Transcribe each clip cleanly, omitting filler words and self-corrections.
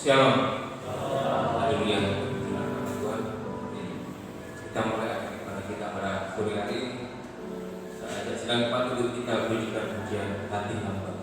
Shalom. Haleluya. Terima kasih Tuhan. Kita mulai kepada kita pada sore hari ini. Saya sedang patut kita berikan pujian hati hamba.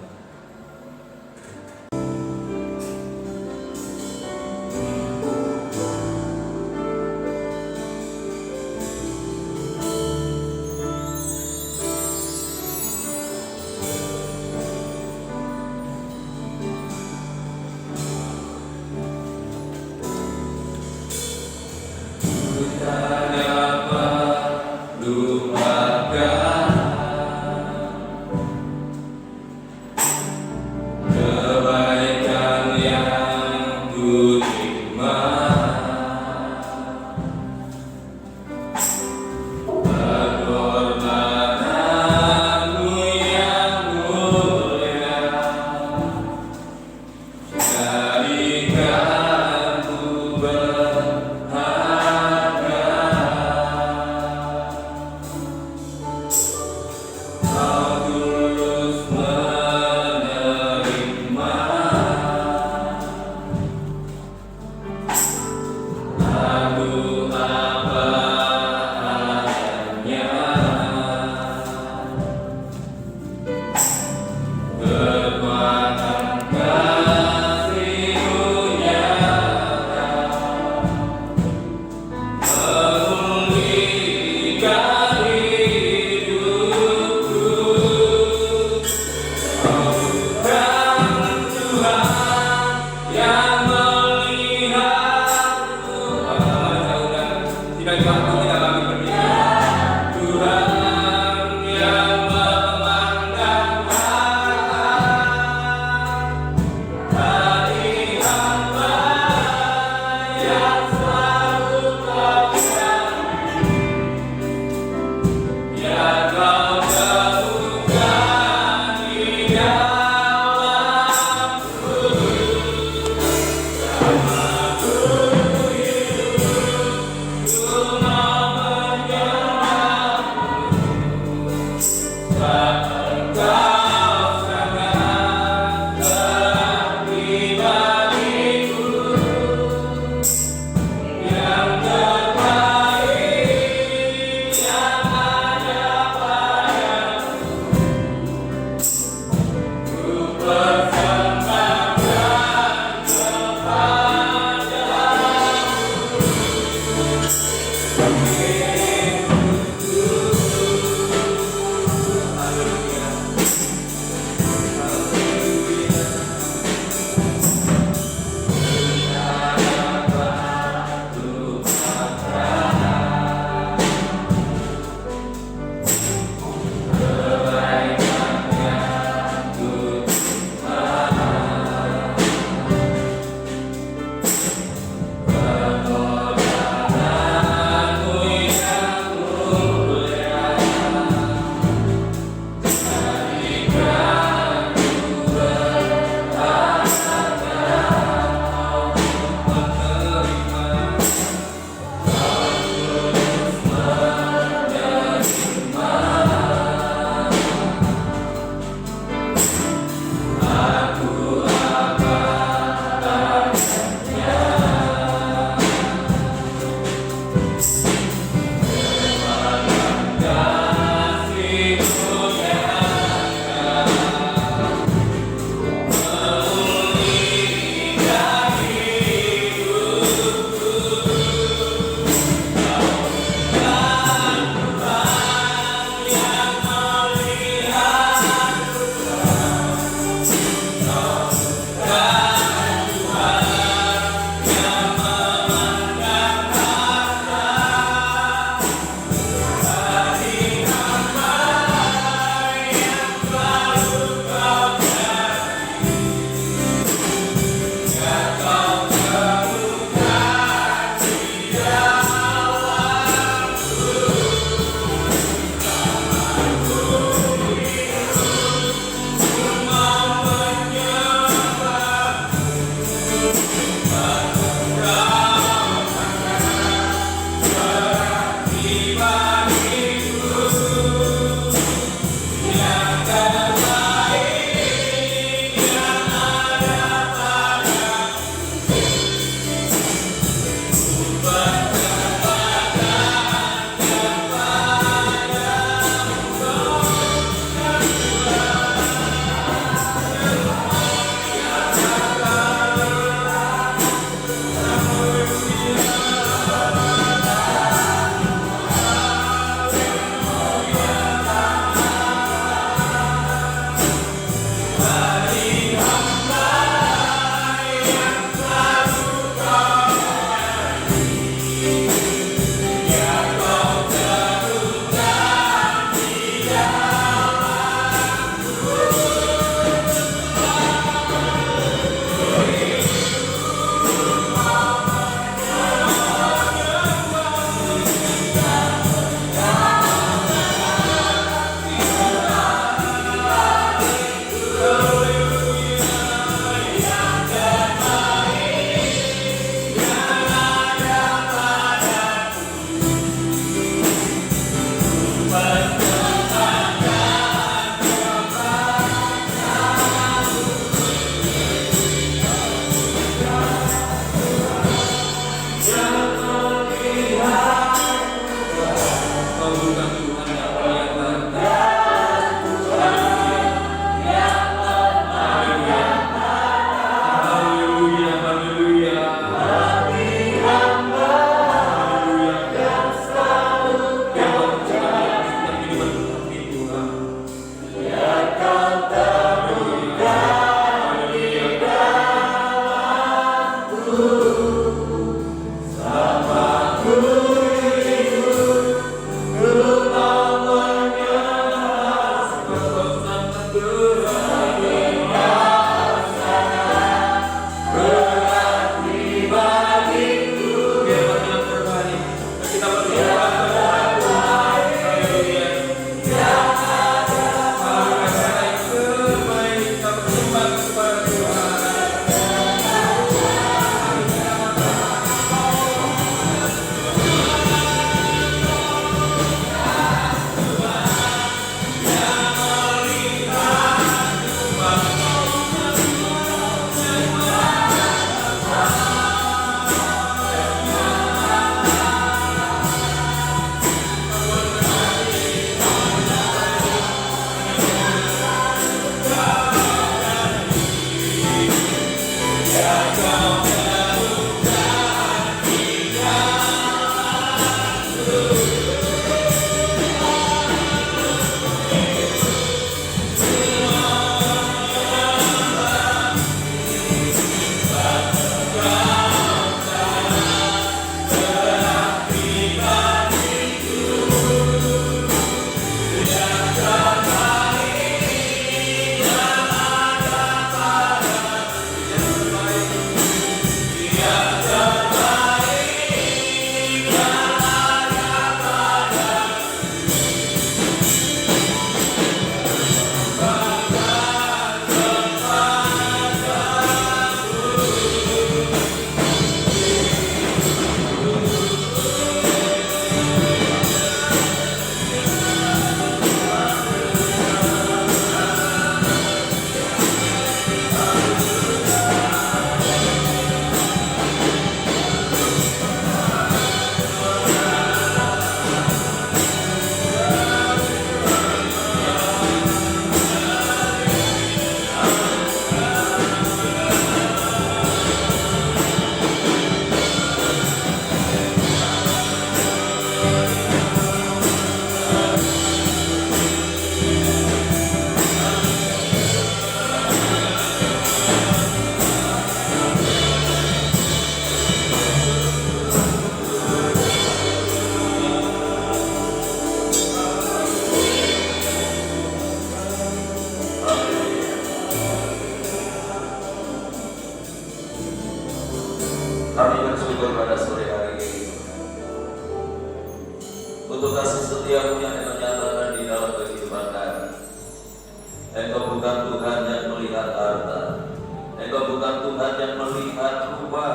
bukan Tuhan yang melihat rupa,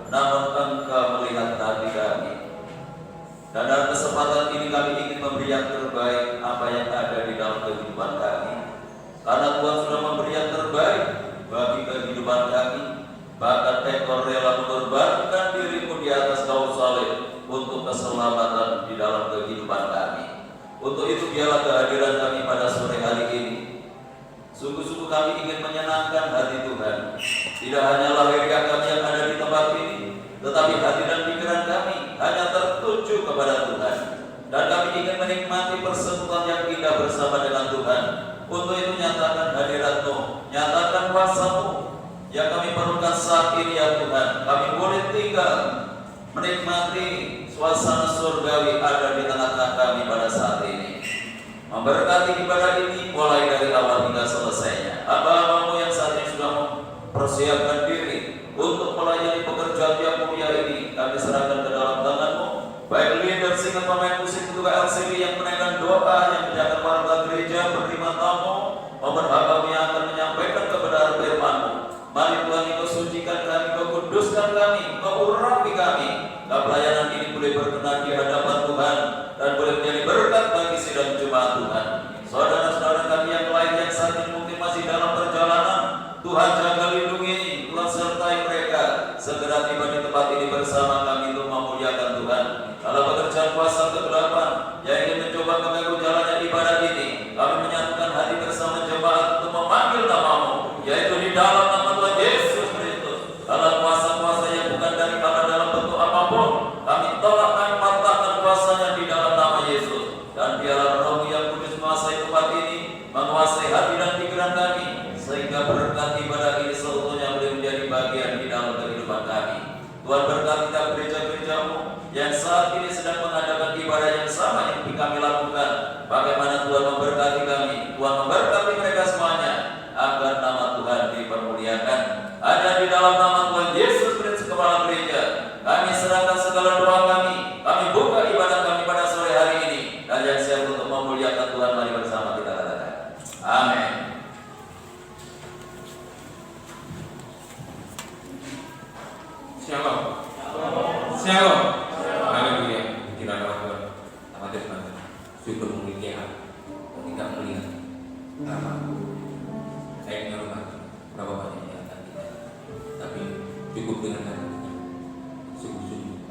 namun Engkau melihat hati kami. Dan dalam kesempatan ini kami ingin memberi yang terbaik apa yang ada di dalam kehidupan kami. Karena Tuhan sudah memberi yang terbaik bagi kehidupan kami. Bahkan Engkau rela mengorbankan dirimu di atas kayu salib untuk keselamatan di dalam kehidupan kami. Untuk itu biarlah kehadiran kami pada sore hari ini sungguh-sungguh kami ingin menyenangkan hati Tuhan. Tidak hanya lahiriah kami yang ada di tempat ini, tetapi hati dan pikiran kami hanya tertuju kepada Tuhan. Dan kami ingin menikmati persekutuan yang indah bersama dengan Tuhan. Untuk itu nyatakan hadirat-Mu, nyatakan kuasa-Mu yang kami perlukan saat ini ya Tuhan. Kami boleh tinggal menikmati suasana surgawi ada di tengah-tengah kami pada saat ini. Memberkati ibadah ini mulai dari awal hingga selesainya. Hamba-Mu yang saat ini sudah mempersiapkan diri untuk melayani pekerjaan yang mulia ini, kami serahkan ke dalam tangan-Mu. Baik leader, singer, pemain musik, juga LCD yang menaikkan doa, yang menjaga warga gereja, berterima tamu, maupun hamba-Mu yang akan menyampaikan kebenaran firman-Mu. Mari Tuhan Engkau sucikan kami, Engkau kuduskan kami, Engkau urapi kami. Pelayanan ini boleh berkenan di hadapan Tuhan dan boleh menjadi berkat bagi sidang jemaat Tuhan. Saudara-saudara kami yang lain yang saat ini mungkin masih dalam perjalanan, Tuhan jaga lindungi, Tuhan sertai mereka. Segera tiba di tempat ini bersama kami untuk memuliakan Tuhan. Kalau pekerjaan kuasa ke-8 yang ingin mencoba mengganggu jalannya ibadah ini, kami menyatukan hati bersama jemaat untuk memanggil nama-Mu, yaitu di dalam nama Tuhan Yesus Kristus. Kalau kuasa-kuasa yang bukan dari Allah dalam bentuk apapun, kami tolak, kami patahkan kuasanya di dalam nama Yesus. Dan biarlah Roh yang Kudus menguasai tempat ini, menguasai hati dan pikiran kami, sehingga berkat ibadah ini seutuhnya boleh menjadi bagian di dalam kehidupan kami. Tuhan berkati gereja-gereja-Mu yang saat ini sedang mengadakan ibadah yang sama yang kami lakukan. Bagaimana Tuhan memberkati kami, Tuhan memberkati mereka semuanya, agar nama Tuhan dipermuliakan. Hanya di dalam nama Tuhan Yesus Kristus Kepala Gereja, kami serahkan segala doa kami buka ibadah kami pada sore hari ini. Dan yang siap untuk memuliakan Tuhan, mari bersama kita katakan amin. Shalom. Shalom. Haleluya. Kita Tuhan. Sama Tuhan. Syukur memiliki Allah. Tidak melihat nama saya rumah berapa banyak yang akan kita, tapi cukup dengan hati sungguh-sungguh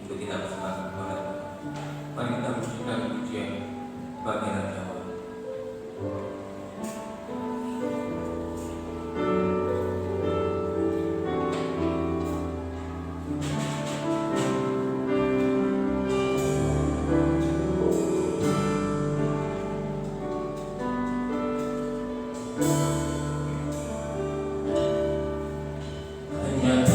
untuk kita bersemangat kepada Tuhan. Mari kita bersyukur pujian bagi Raja Allah. Hanya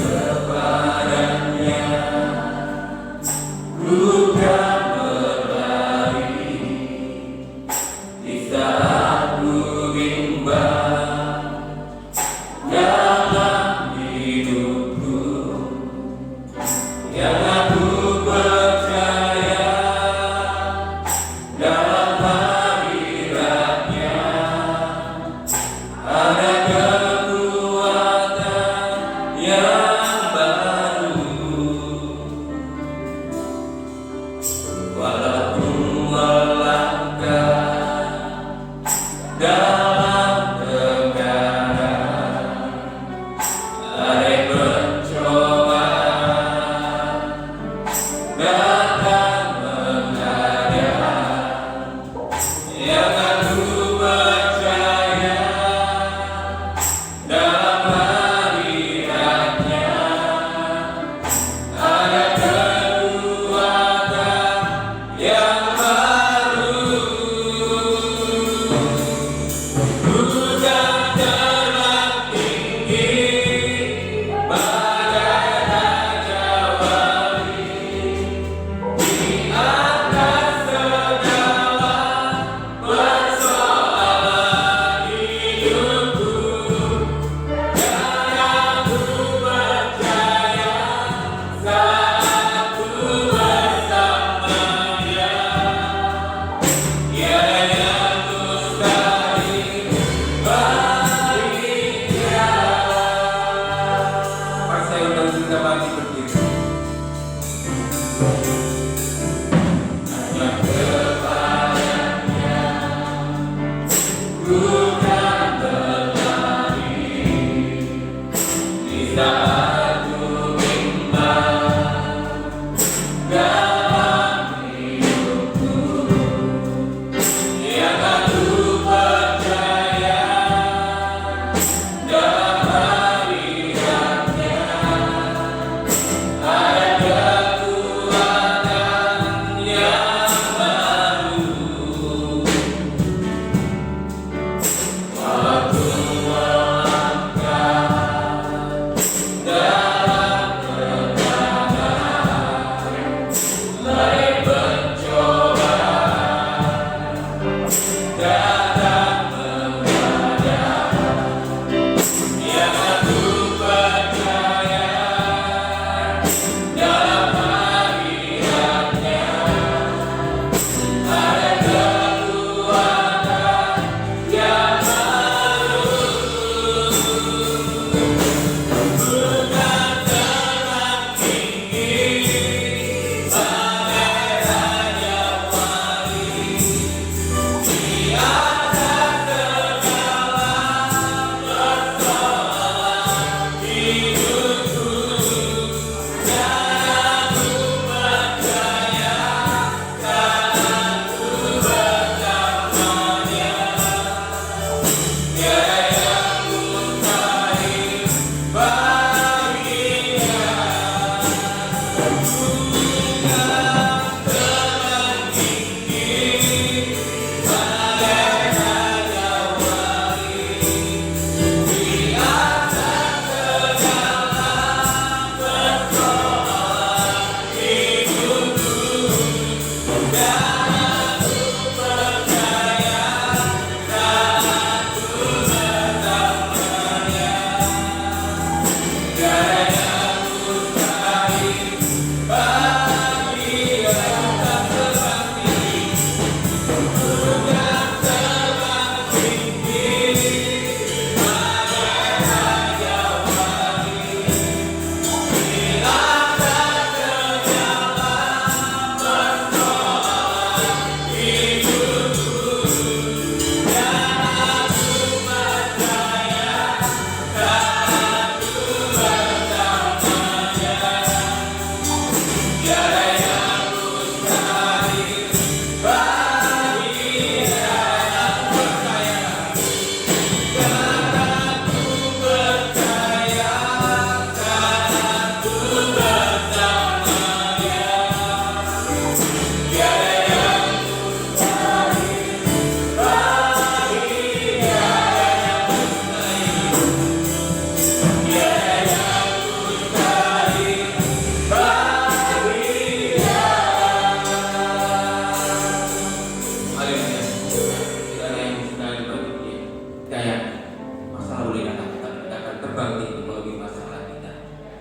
percaya masalah boleh datang, tapi kita akan terbangkit melalui masalah kita,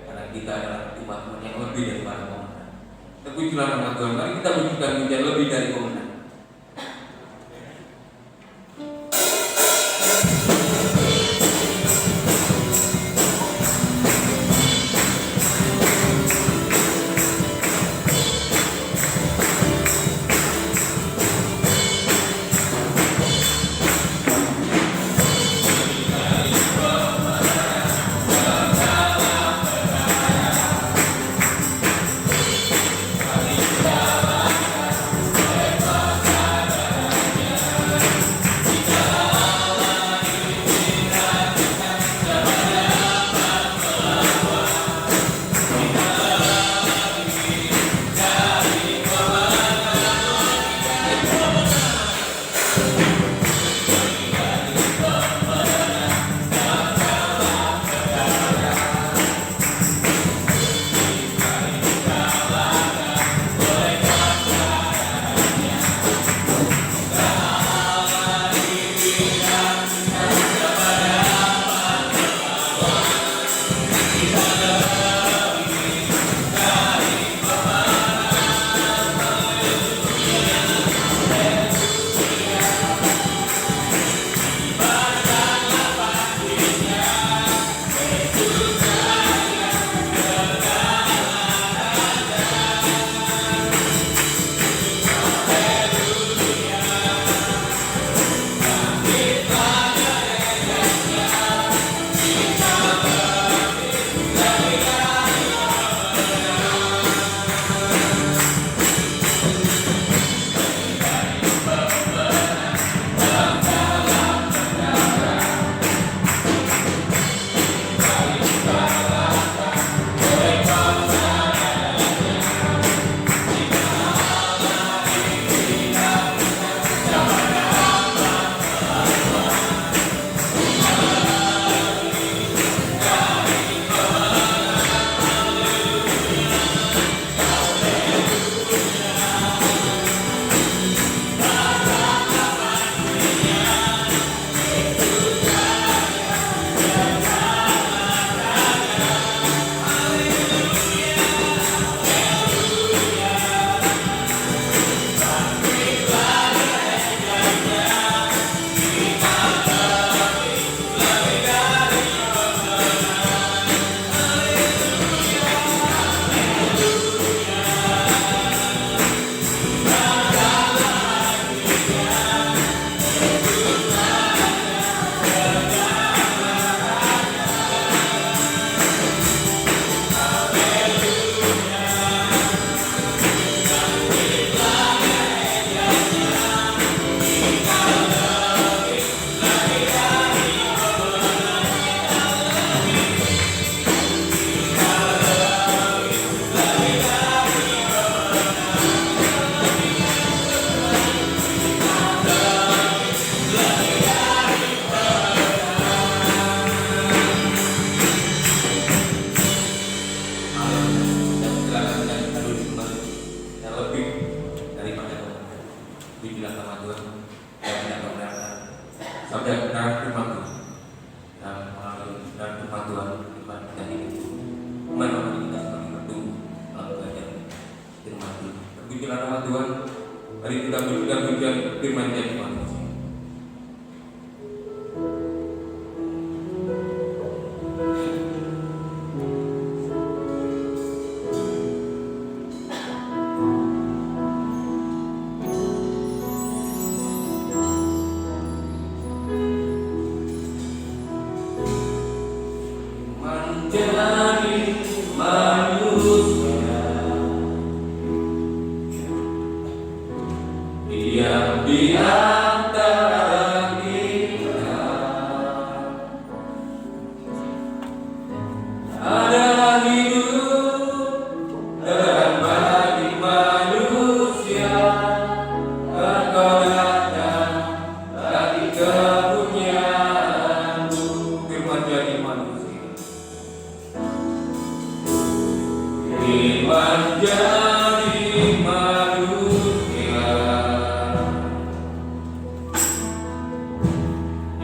karena kita adalah umat yang lebih daripada pemenang. Terpujilah nama Tuhan. Mari kita pujikan menjadi lebih dari pemenang.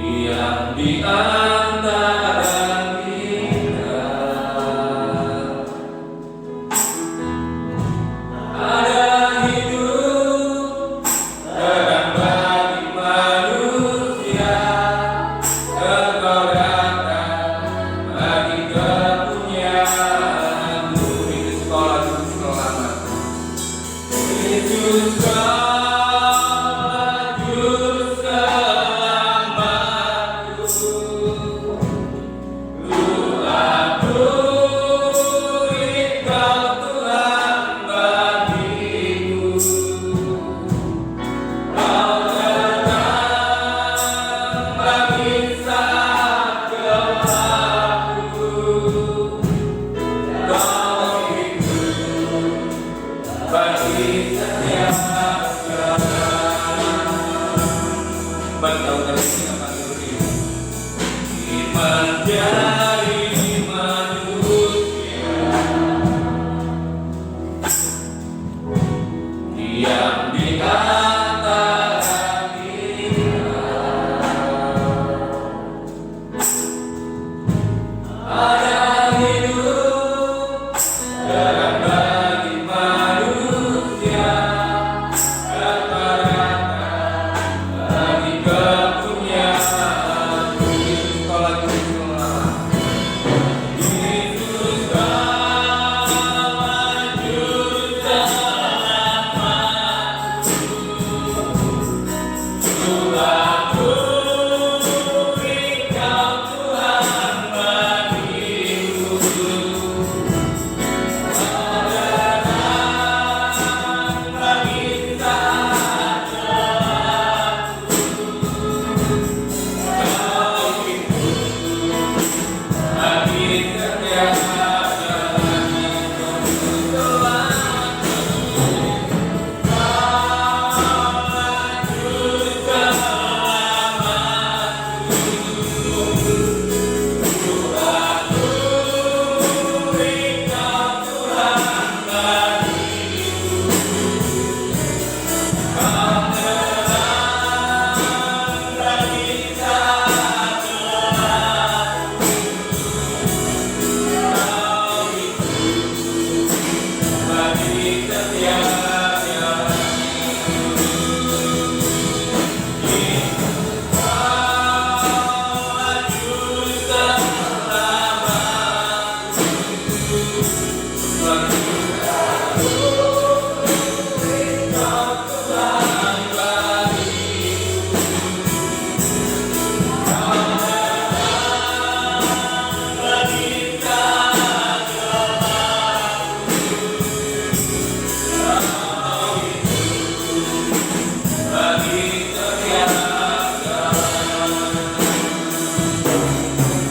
Dia di antara kita ada hidup terang bagi manusia, Engkau datang bagi kepunyaanmu. Itu sekolah selamat. Yesus Kau juru selamatku, ku akui Kau Tuhan bagiku. Kau datang bagi saat gelapku, Kau hidup bagi setiap jalan. Bertahun dari siapa diri menjadi manusia, diam di antara kita ada hidup terang bagi manusia, bagi kepunyaanmu. Yesus Kau lagi selamat. Yesus Kau juru selamatku, ku akui Kau Tuhan bagiku. Kau datang bagi saat gelapku,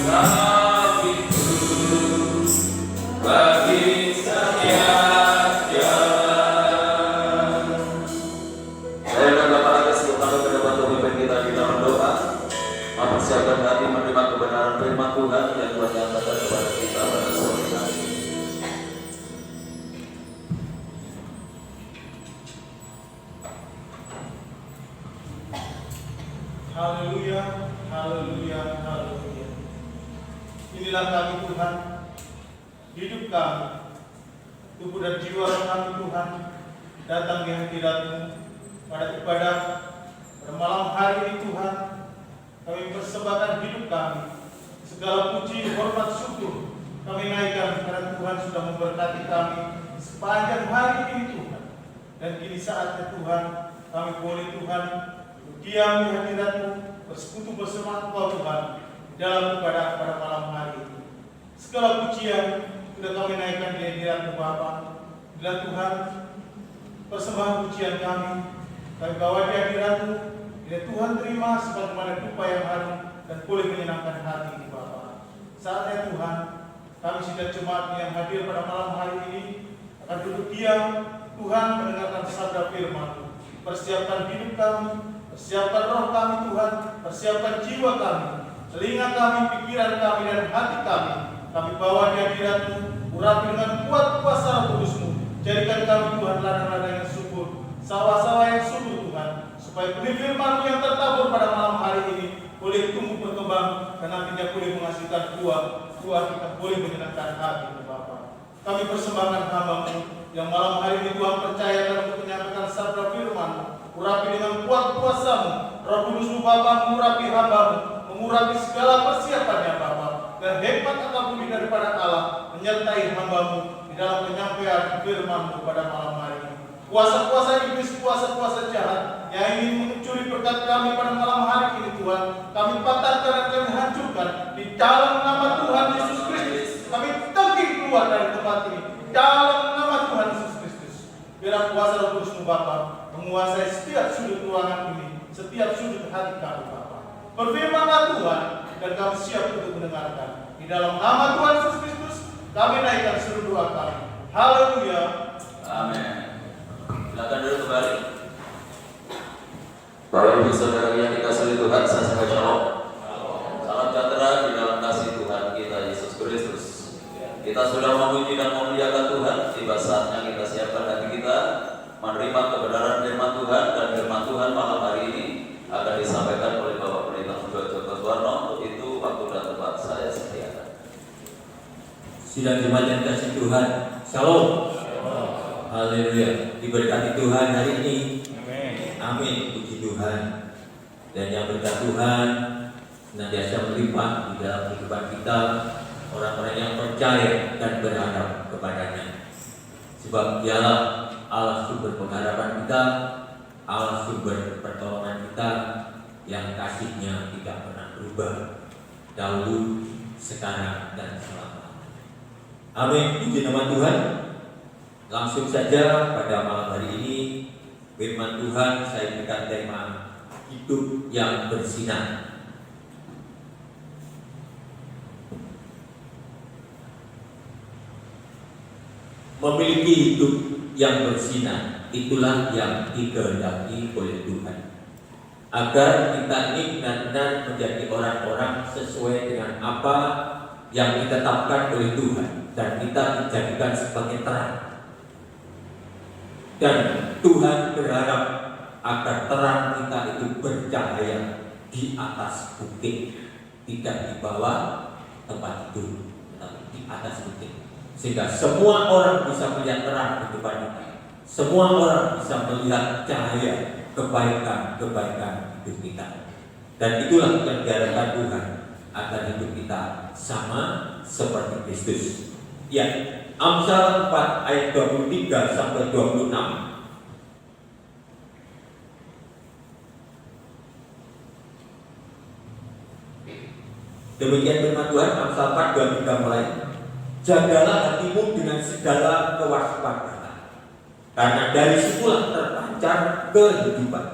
Kau hidup bagi setiap jalan. Mempersiapkan hati menerima kebenaran firman Tuhan yang Tuhan nyatakan kepada kita pada sore hari. Haleluya, haleluya, haleluya. Inilah kami Tuhan, hidup kami, tubuh dan jiwa kami Tuhan, datang di hadirat-Mu pada ibadah pada malam hari ini Tuhan. Kami persembahkan hidup kami, segala puji, hormat, syukur kami naikkan karena Tuhan sudah memberkati kami sepanjang hari ini Tuhan. Dan kini saatnya Tuhan, kami boleh Tuhan diam di hadirat-Mu, bersekutu bersama Engkau Tuhan dalam ibadah pada malam hari ini. Segala pujian sudah kami naikkan di hadirat-Mu Bapa. Bila Tuhan, persembahan pujian kami bawa di hadirat-Mu. Bila Tuhan terima sebagaimana dupa yang harum dan boleh menyenangkan hati ini Bapa. Saatnya Tuhan, kami sidang jemaat yang hadir pada malam hari ini akan duduk diam Tuhan mendengarkan sabda firman-Mu. Persiapkan hidup kami, persiapkan roh kami Tuhan, persiapkan jiwa kami, telinga kami, pikiran kami, dan hati kami. Kami bawa di hadirat-Mu, urapi dengan kuat kuasa Roh Kudus-Mu. Jadikan kami Tuhan ladang-ladang yang subur, sawah-sawah yang subur Tuhan, supaya benih firman-Mu yang tertabur pada malam hari ini boleh tumbuh berkembang, dan nantinya boleh menghasilkan buah kita boleh menyenangkan hati Bapa. Kami persembahkan hamba-Mu yang malam hari ini Tuhan percayakan untuk menyampaikan sabda firman-Mu. Urapi dengan kuat kuasa-Mu, Roh Kudus-Mu Bapa, mengurapi hamba-Mu, mengurapi segala persiapannya Bapa, dan hikmat atau budi daripada Allah menyertai hamba-Mu di dalam penyampaian firman-Mu pada malam hari ini. Kuasa-kuasa iblis, kuasa-kuasa jahat yang ingin mencuri berkat kami pada malam hari ini Tuhan, kami patahkan dan kami hancurkan di dalam nama Tuhan Yesus Kristus. Kami tangkis keluar dari tempat ini dalam nama Tuhan Yesus Kristus. Biar kuasa Roh Kudus-Mu Bapa menguasai setiap sudut ruangan ini, setiap sudut hati kami Bapa. Berfirmanlah Tuhan, dan kami siap untuk mendengarkan. Di dalam nama Tuhan Yesus Kristus kami naikkan seluruh doa kami. Haleluya. Amin. Silakan duduk kembali. Bapak Ibu Saudara yang dikasihi Tuhan, saya sembah shalom. Salam sejahtera di dalam kasih Tuhan kita Yesus Kristus. Kita sudah memuji dan memuliakan Tuhan. Tiba saatnya kita siapkan hati kita menerima kebenaran firman Tuhan, dan firman Tuhan malam hari ini akan disampaikan oleh Bapak Pendeta Joko Suwarno. Untuk itu waktu dan tempat saya sediakan. Sidang jemaat yang kasih Tuhan, shalom. Haleluya. Diberkati Tuhan hari ini. Amin. Puji Tuhan. Dan yang berkat Tuhan senantiasa melimpah di dalam kehidupan kita, orang-orang yang percaya dan berharap kepadanya. Sebab Dialah Allah sumber pengharapan kita, Allah sumber pertolongan kita, yang kasih-Nya tidak pernah berubah, dahulu, sekarang, dan selamanya. Amin. Puji nama Tuhan. Langsung saja pada malam hari ini firman Tuhan saya berikan tema hidup yang bersinar. Memiliki hidup yang bersinar, itulah yang dikehendaki oleh Tuhan, agar kita ini benar-benar menjadi orang-orang sesuai dengan apa yang ditetapkan oleh Tuhan, dan kita dijadikan sebagai terang. Dan Tuhan berharap agar terang kita itu bercahaya di atas bukit, tidak di bawah tempat tidur, tetapi di atas bukit, sehingga semua orang bisa melihat terang kehidupan kita. Semua orang bisa melihat cahaya kebaikan-kebaikan hidup kita. Dan itulah yang diharapkan Tuhan, agar hidup kita sama seperti Kristus. Ya, Amsal 4 ayat 23 sampai 26. Demikian firman Tuhan, Amsal 4 23 mulai. Jagalah hatimu dengan segala kewaspadaan, karena dari situlah terpancar kehidupan.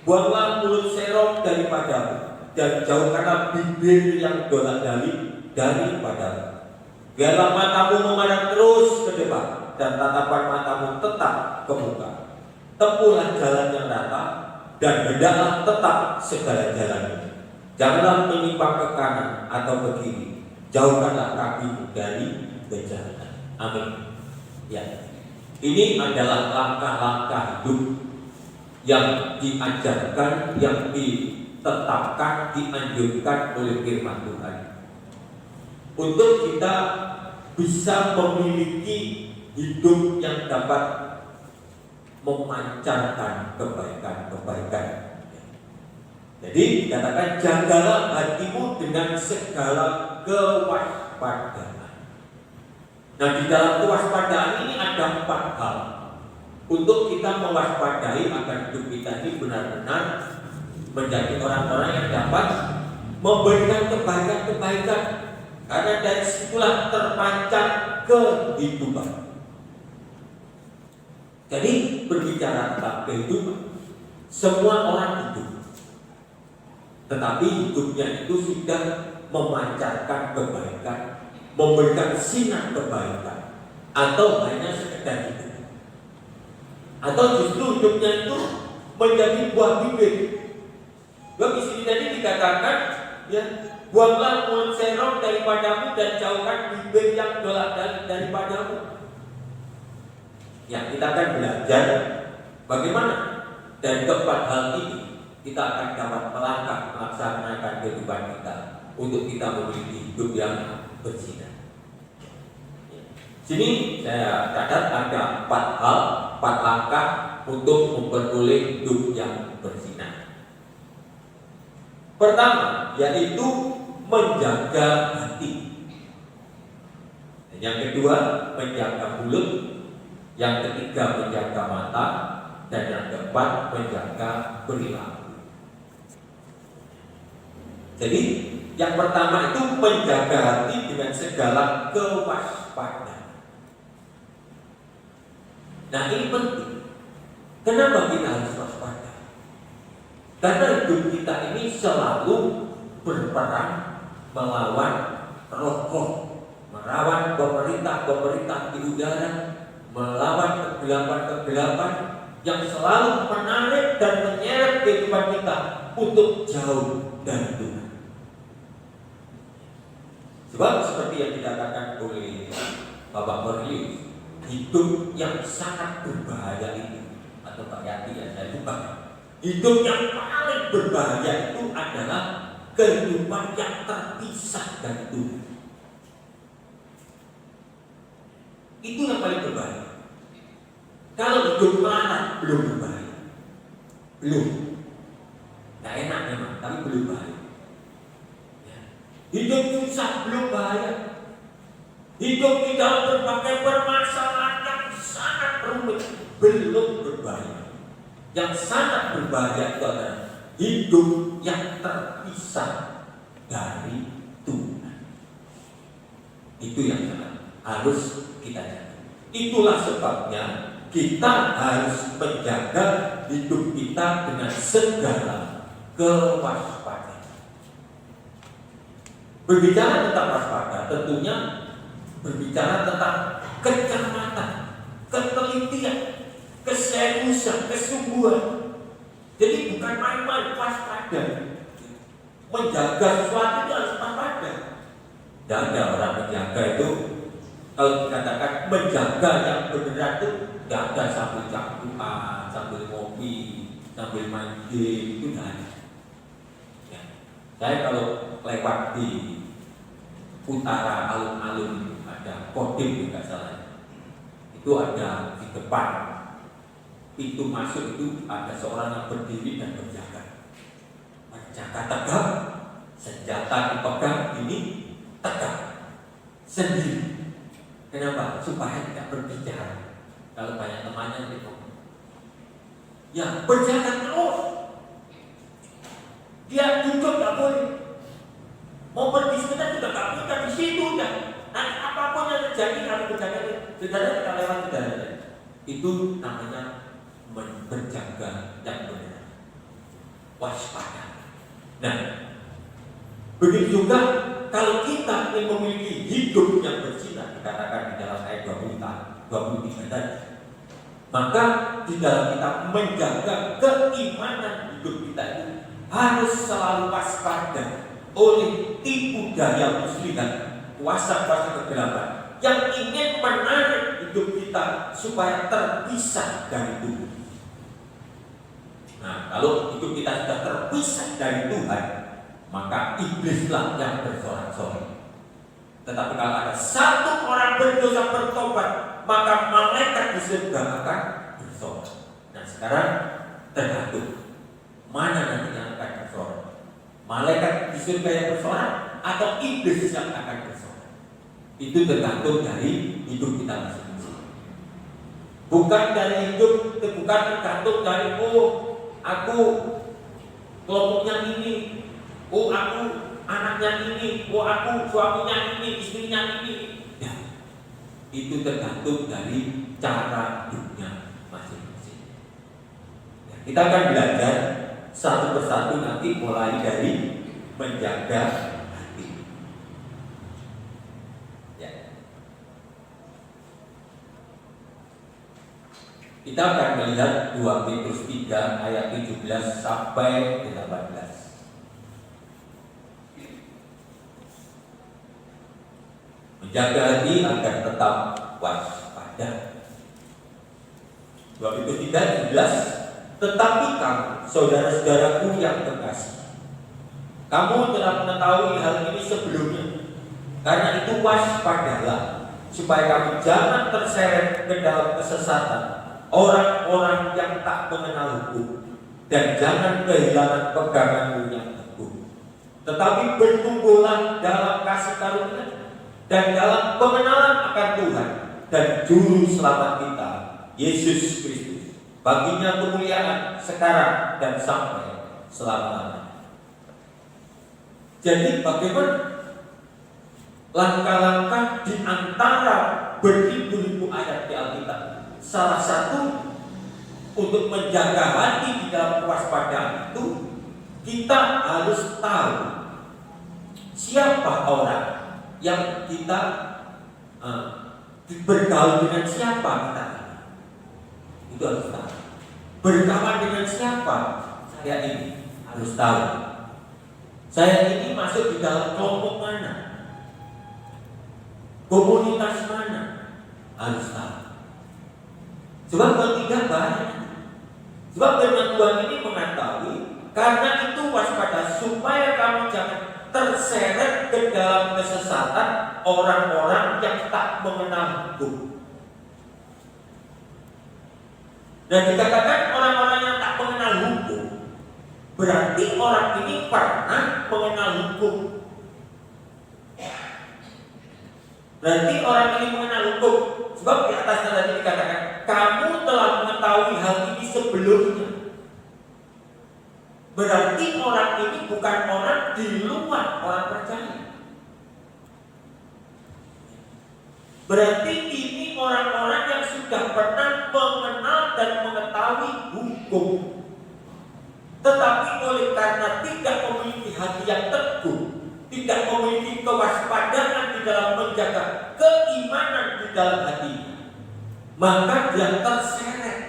Buanglah mulut serong daripadamu, dan jauhkanlah bibir yang dolak-dalik daripadamu. Biarlah matamu memandang terus ke depan, dan tatapan matamu tetap ke muka. Tempuhlah jalan yang rata, dan hendaklah tetap segala jalanmu. Janganlah menyimpang ke kanan atau ke kiri. Jauhkanlah kakimu dari kejahatan. Amin. Ya, ini adalah langkah-langkah hidup yang diajarkan, yang ditetapkan, dianjurkan oleh firman Tuhan, untuk kita bisa memiliki hidup yang dapat memancarkan kebaikan-kebaikan. Jadi dikatakan, jagalah hatimu dengan segala kewaspadaan. Nah, di dalam kewaspadaan ini ada 4 hal untuk kita mewaspadai agar hidup kita ini benar-benar menjadi orang-orang yang dapat memberikan kebaikan-kebaikan. Karena dari situlah terpancar kehidupan. Jadi berbicara tentang kehidupan, semua orang hidup, tetapi hidupnya itu sudah memancarkan kebaikan, memberikan sinar kebaikan, atau hanya sekedar hidup, atau justru hidupnya itu menjadi buah bibir. Di sini tadi dikatakan, ya, buanglah mulut serong daripadamu, dan jauhkan bibir yang dolak-dalik daripadamu. Ya, kita akan belajar bagaimana dari keempat hal ini kita akan dapat melangkah melaksanakan kehidupan kita untuk kita memiliki hidup yang bersinar. Sini saya catat ada 4 hal, 4 langkah untuk memperoleh hidup yang bersinar. Pertama, yaitu menjaga hati. Yang kedua, menjaga mulut. Yang ketiga, menjaga mata. Dan yang keempat, menjaga perilaku. Jadi, yang pertama itu menjaga hati dengan segala kewaspadaan. Nah, ini penting. Kenapa kita harus waspada? Karena hidup kita ini selalu berperang melawan roh-roh, melawan pemerintah-pemerintah di udara, melawan kegelapan-kegelapan yang selalu menarik dan menyeret kehidupan kita untuk jauh dari Tuhan. Sebab seperti yang dikatakan oleh Bapak Cornelius, hidup yang sangat berbahaya itu, atau Pak Yati yang saya lupa, hidup yang paling berbahaya itu adalah kehidupan yang terpisah dari Tuhan. Itu yang paling berbahaya. Kalau hidup melarat belum berbahaya, belum, nggak enak memang, tapi belum bahaya. Hidup susah belum bahaya. Hidup di dalam berbagai permasalahan yang sangat rumit belum berbahaya. Yang sangat berbahaya itu adalah hidup yang terpisah dari Tuhan. Itu yang harus kita jaga. Itulah sebabnya kita harus menjaga hidup kita dengan segala kewaspadaan. Berbicara tentang waspada, tentunya berbicara tentang kecermatan, ketelitian, keseriusan, kesungguhan. Jadi bukan main-main, waspada. Menjaga sesuatu itu harus waspada. Dan ada orang menjaga itu, kalau dikatakan menjaga yang benar itu, tidak ada sambil cangkuan, sambil ngopi, sambil main game, itu tidak ada. Ya. Saya kalau lewat di utara alun-alun ada Kodim juga salah. Itu ada di depan pintu masuk itu ada seorang yang berdiri dan berjaga. Berjaga tegak, senjata dipegang ini tegak sendiri. Kenapa? Supaya tidak berbicara. Kalau banyak temannya itu, ya berjaga terus. Dia duduk tak boleh. Mau pergi sebentar juga tak boleh, di situ dah. Nanti apapun yang terjadi kalau berjaga, saudara kita lewat saudara. Itu namanya berjaga yang benar, waspada. Nah, begitu juga kalau kita ingin memiliki hidup yang bersinar, dikatakan di dalam ayat 23 tadi, maka di dalam kita menjaga keimanan hidup kita itu harus selalu waspada oleh tipu daya muslihat, kuasa-kuasa kegelapan yang ingin menarik hidup kita supaya terpisah dari Tuhan. Nah, kalau hidup kita sudah terpisah dari Tuhan, maka iblislah yang bersorak-sorai. Tetapi kalau ada satu orang berdosa bertobat, maka malaikat di surga akan bersorak. Nah, sekarang tergantung mana nanti yang akan bersorak. Malaikat di surga yang bersorak atau iblis yang akan bersorak. Itu tergantung dari hidup kita masing-masing. Bukan dari hidup, bukan tergantung dari aku kelompoknya ini, aku anaknya ini, aku suaminya ini, istrinya ini. Ya, itu tergantung dari cara hidupnya masing-masing. Ya, kita akan belajar satu persatu nanti mulai dari menjaga hati. Ya. Kita akan melihat 2 Petrus 3 ayat 17 sampai 18. Menjaga hati agar tetap waspada. 2 Petrus 3 17 Tetapi kamu, saudara-saudaraku yang terkasih, kamu telah mengetahui hal ini sebelumnya. Karena itu waspadalah, supaya kamu jangan terseret ke dalam kesesatan orang-orang yang tak mengenal hukum, dan jangan kehilangan peganganmu yang teguh. Tetapi bertumbuhlah dalam kasih karunia dan dalam pengenalan akan Tuhan dan Juru Selamat kita, Yesus Kristus. Baginya kemuliaan sekarang dan sampai selama-lamanya. Jadi bagaimana langkah-langkah di antara beribu-ribu ayat di Alkitab? Salah satu untuk menjaga hati di dalam kewaspadaan itu, kita harus tahu siapa orang yang kita bergaul dengan siapa kita. Itu harus tahu. Berkawan dengan siapa saya ini harus tahu. Saya ini masuk di dalam kelompok mana, komunitas mana, harus tahu. Sebab kalau tidak bahaya. Sebab firman Tuhan ini mengetahui, karena itu waspada supaya kamu jangan terseret ke dalam kesesatan orang-orang yang tak mengenal hukum. Dan dikatakan orang-orang yang tak mengenal hukum, berarti orang ini pernah mengenal hukum. Berarti orang ini mengenal hukum. Sebab di atasnya tadi dikatakan, kamu telah mengetahui hal ini sebelumnya. Berarti orang ini bukan orang di luar orang percaya. Berarti ini orang-orang yang sudah pernah mengenal dan mengetahui hukum, tetapi oleh karena tidak memiliki hati yang teguh, tidak memiliki kewaspadaan di dalam menjaga keimanan di dalam hatinya, maka dia terseret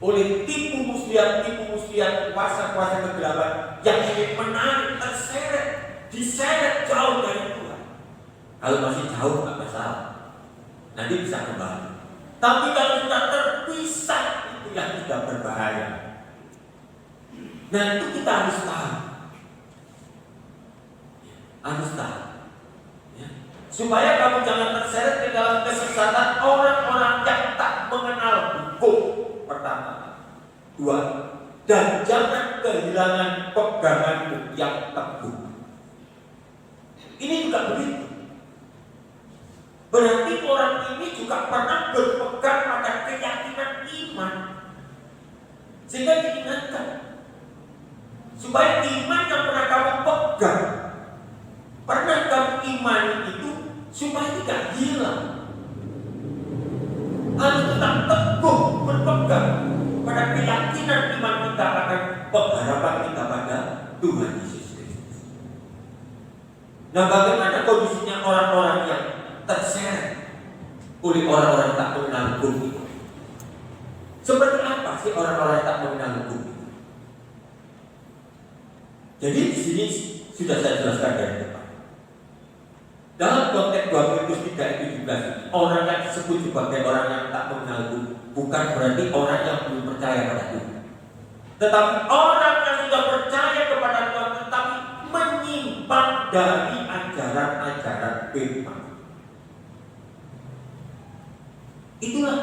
oleh tipu muslihat, kuasa-kuasa kegelapan yang ingin menarik, terseret, diseret jauh dari Tuhan. Kalau masih jauh nggak masalah, nanti bisa kembali. Tapi kalau sudah terpisah, itu yang tidak berbahaya. Nah itu kita harus tahu, ya. Supaya kamu jangan terseret ke dalam kesesatan orang-orang yang tak mengenal hukum. Pertama, dua, dan jangan kehilangan peganganmu yang teguh. Ini juga begitu. Berarti orang ini juga pernah berpegang pada keyakinan iman, sehingga diingatkan supaya iman yang pernah kamu pegang, pernah kamu imani itu, supaya tidak hilang. Harus tetap teguh berpegang pada keyakinan iman kita akan pengharapan kita pada Tuhan Yesus Kristus. Nah, bagaimana kondisinya orang-orang yang terseret oleh orang-orang tak mengenal hukum itu? Seperti apa sih orang-orang tak mengenal hukum itu? Jadi di sini sudah saya jelaskan dari depan. Dalam konteks 2 Korintus 3:17, orang yang disebut sebagai orang yang tak mengenal hukum bukan berarti orang yang belum percaya pada Tuhan, tetapi orang yang sudah percaya kepada Tuhan tetapi menyimpang dari ajaran-ajaran firman. Itulah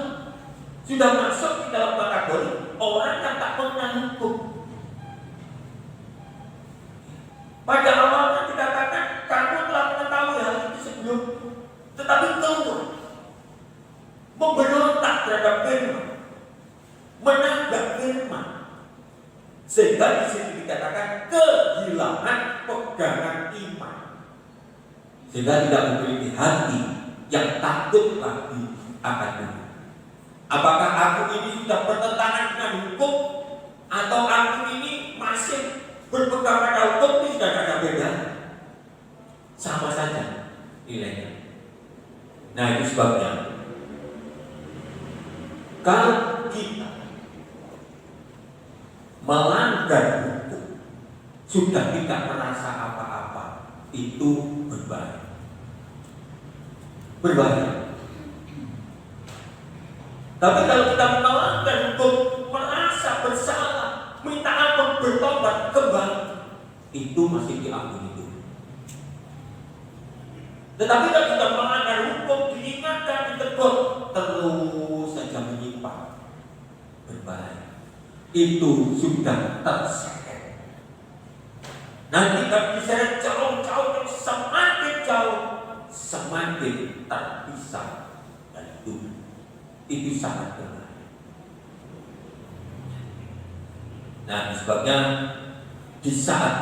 sudah masuk di dalam kategori orang yang tak mengenal hukum. Pada awalnya dikatakan kamu telah mengetahui hal itu sebelum, tetapi keluar memberontak terhadap firman, menanggap firman, sehingga di sini dikatakan kehilangan pegangan iman, sehingga tidak memiliki hati yang takut lagi akan Tuhan. Apakah aku ini sudah bertentangan dengan hukum, atau aku ini masih berpegang pada hukum? Itu sudah ada beda, sama saja nilainya. Nah itu sebabnya kalau kita melanggar hukum sudah tidak merasa apa-apa, itu berbahaya. Tapi kalau kita melanggar hukum merasa itu masih diampuni Tuhan. Tetapi kalau sudah melanggar hukum, diingatkan, ditegur, terus saja menyimpang, berbahaya. Itu sudah terseret. Nanti kalau diseret jauh-jauh, semakin jauh, semakin terpisah dari Tuhan. Itu sangat berbahaya. Nah, sebabnya di saat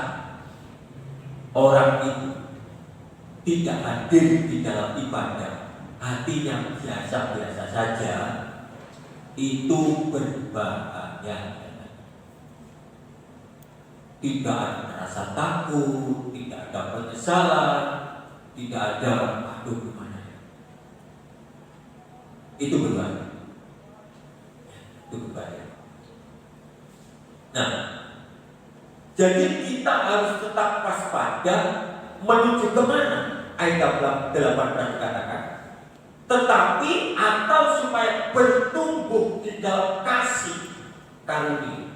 orang itu tidak hadir di dalam ibadah, hatinya biasa-biasa saja, itu berbahaya. Tidak ada rasa takut, tidak ada penyesalan, tidak ada aduh gimana. Itu berbahaya. Itu berbahaya. Nah, jadi kita harus tetap waspada menuju kemana? Ayat 8 katakan, tetapi atau supaya bertumbuh di dalam kasih karunia.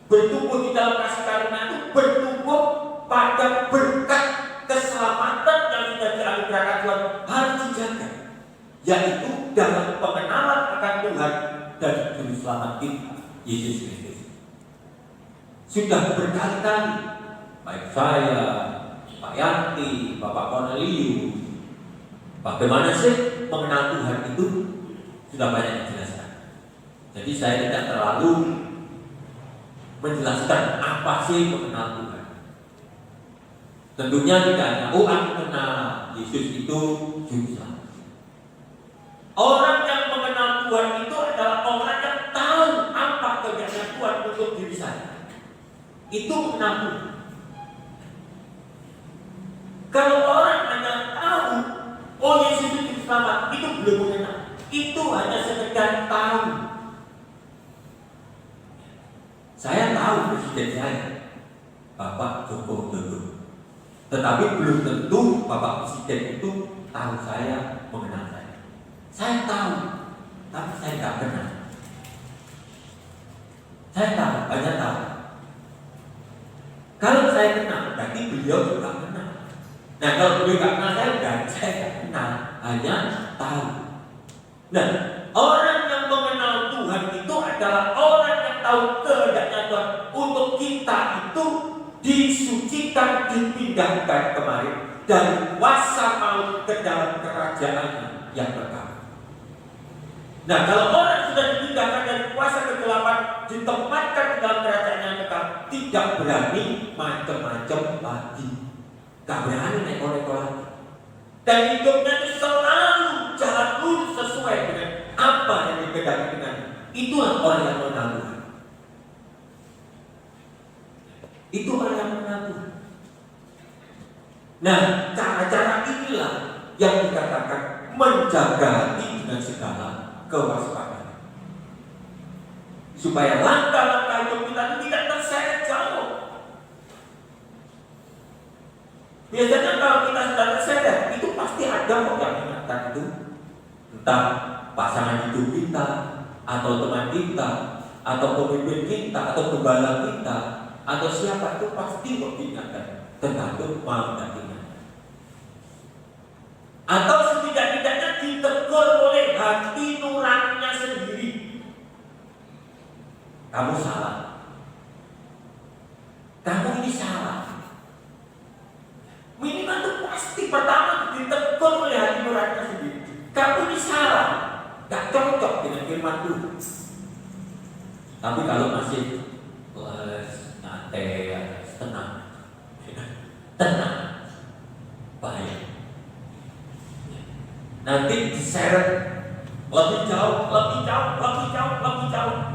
Bertumbuh di dalam kasih karunia itu bertumbuh pada berkat keselamatan yang sudah dianugerahkan Tuhan harus dijaga, yaitu dalam pengenalan akan Tuhan dan Juru Selamat kita, Yesus Kristus. Sudah berkali-kali baik saya, Pak Yanti, Bapak Cornelius, bagaimana sih mengenal Tuhan itu sudah banyak dijelaskan. Jadi saya tidak terlalu menjelaskan apa sih mengenal Tuhan. Tentunya tidak hanya aku kenal Yesus itu juga. Orang yang mengenal Tuhan itu adalah orang yang tahu apa kebiasaan Tuhan untuk diri saya. Itu mengenal Tuhan. Kalau orang hanya tahu, oh Yesus itu selamat, itu belum mengenal. Itu hanya sekedar tahu. Saya tahu presiden saya, Bapak Joko Widodo. Tetapi belum tentu Bapak Presiden itu tahu saya, mengenal saya. Saya tahu, tapi saya tidak kenal. Saya tahu, banyak tahu. Kalau saya kenal, berarti beliau juga kenal. Nah, kalau beliau tidak kenal saya tidak kenal, hanya tahu. Nah, orang yang mengenal Tuhan itu adalah orang yang tahu kehendaknya Tuhan untuk kita itu disucikan, dipindahkan kemarin dari kuasa maut ke dalam kerajaannya yang kekal. Nah, kalau orang sudah dipindahkan dari kuasa kegelapan, ditempatkan di dalam kerajaan yang kekal, tidak berani macam-macam lagi, tidak berani neko-neko lagi, dan hidupnya itu selalu jalan lurus sesuai dengan apa yang dikehendaki dengannya. Itulah orang yang mengenal Tuhan. Itu orang yang mengenal Tuhan. Nah, cara-cara inilah yang dikatakan menjaga hati dengan segala kewaspadaan, supaya langkah-langkah hidup kita tidak terseret jauh. Biasanya kalau kita sudah terseret, itu pasti ada kok yang mengingatkan itu, entah pasangan hidup kita, atau teman kita, atau pemimpin kita, atau gembala kita, atau siapa, itu pasti kok diingatkan, tergantung mau dan tidak. Atau setidak-tidaknya ditegur oleh hati nuraninya sendiri. Kamu salah, kamu ini salah. Minimal itu pasti pertama ditegur oleh hati nuraninya sendiri. Kamu ini salah, gak cocok dengan firman Tuhan. Tapi kalau masih nyantai, tenang, bahaya. Nanti diseret lebih jauh,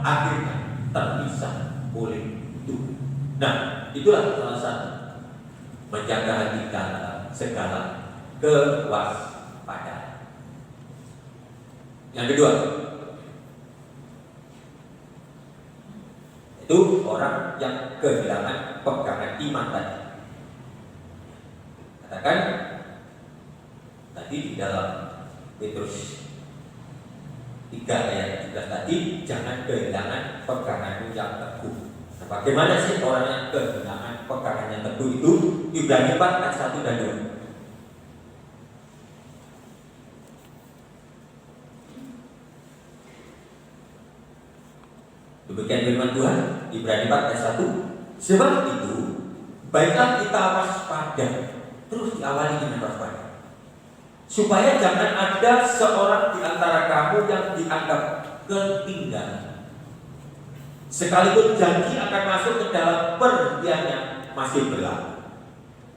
akhirnya terpisah oleh Tuhan. Nah, itulah salah satu menjaga hati dalam segala kewaspadaan. Yang kedua, itu orang yang kehilangan pegangan iman tadi. Katakan tadi di dalam Petrus 3 ayat 17 tadi, jangan kehilangan peganganmu yang teguh. Nah, bagaimana sih orang yang kehilangan pegangan yang teguh itu. Ibrani 4 ayat 1 dan 2. Demikian firman Tuhan, Ibrani 4 ayat 1. Sebab itu, baiklah kita waspada. Terus diawali dengan waspada, supaya jangan ada seorang di antara kamu yang dianggap ketinggalan, sekalipun janji akan masuk ke dalam perhentiannya masih berlaku.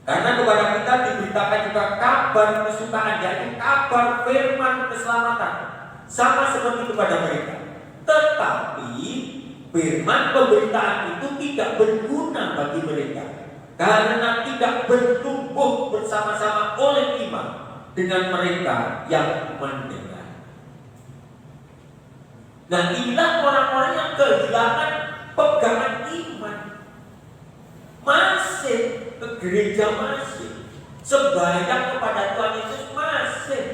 Karena kepada kita diberitakan juga kabar kesukaan, yaitu kabar firman keselamatan, sama seperti kepada mereka. Tetapi firman pemberitaan itu tidak berguna bagi mereka, karena tidak bertumbuh bersama-sama oleh iman dengan mereka yang mendengar. Nah, inilah orang-orang yang kehilangan pegangan iman. Masih ke gereja, masih sembahyang kepada Tuhan Yesus, masih.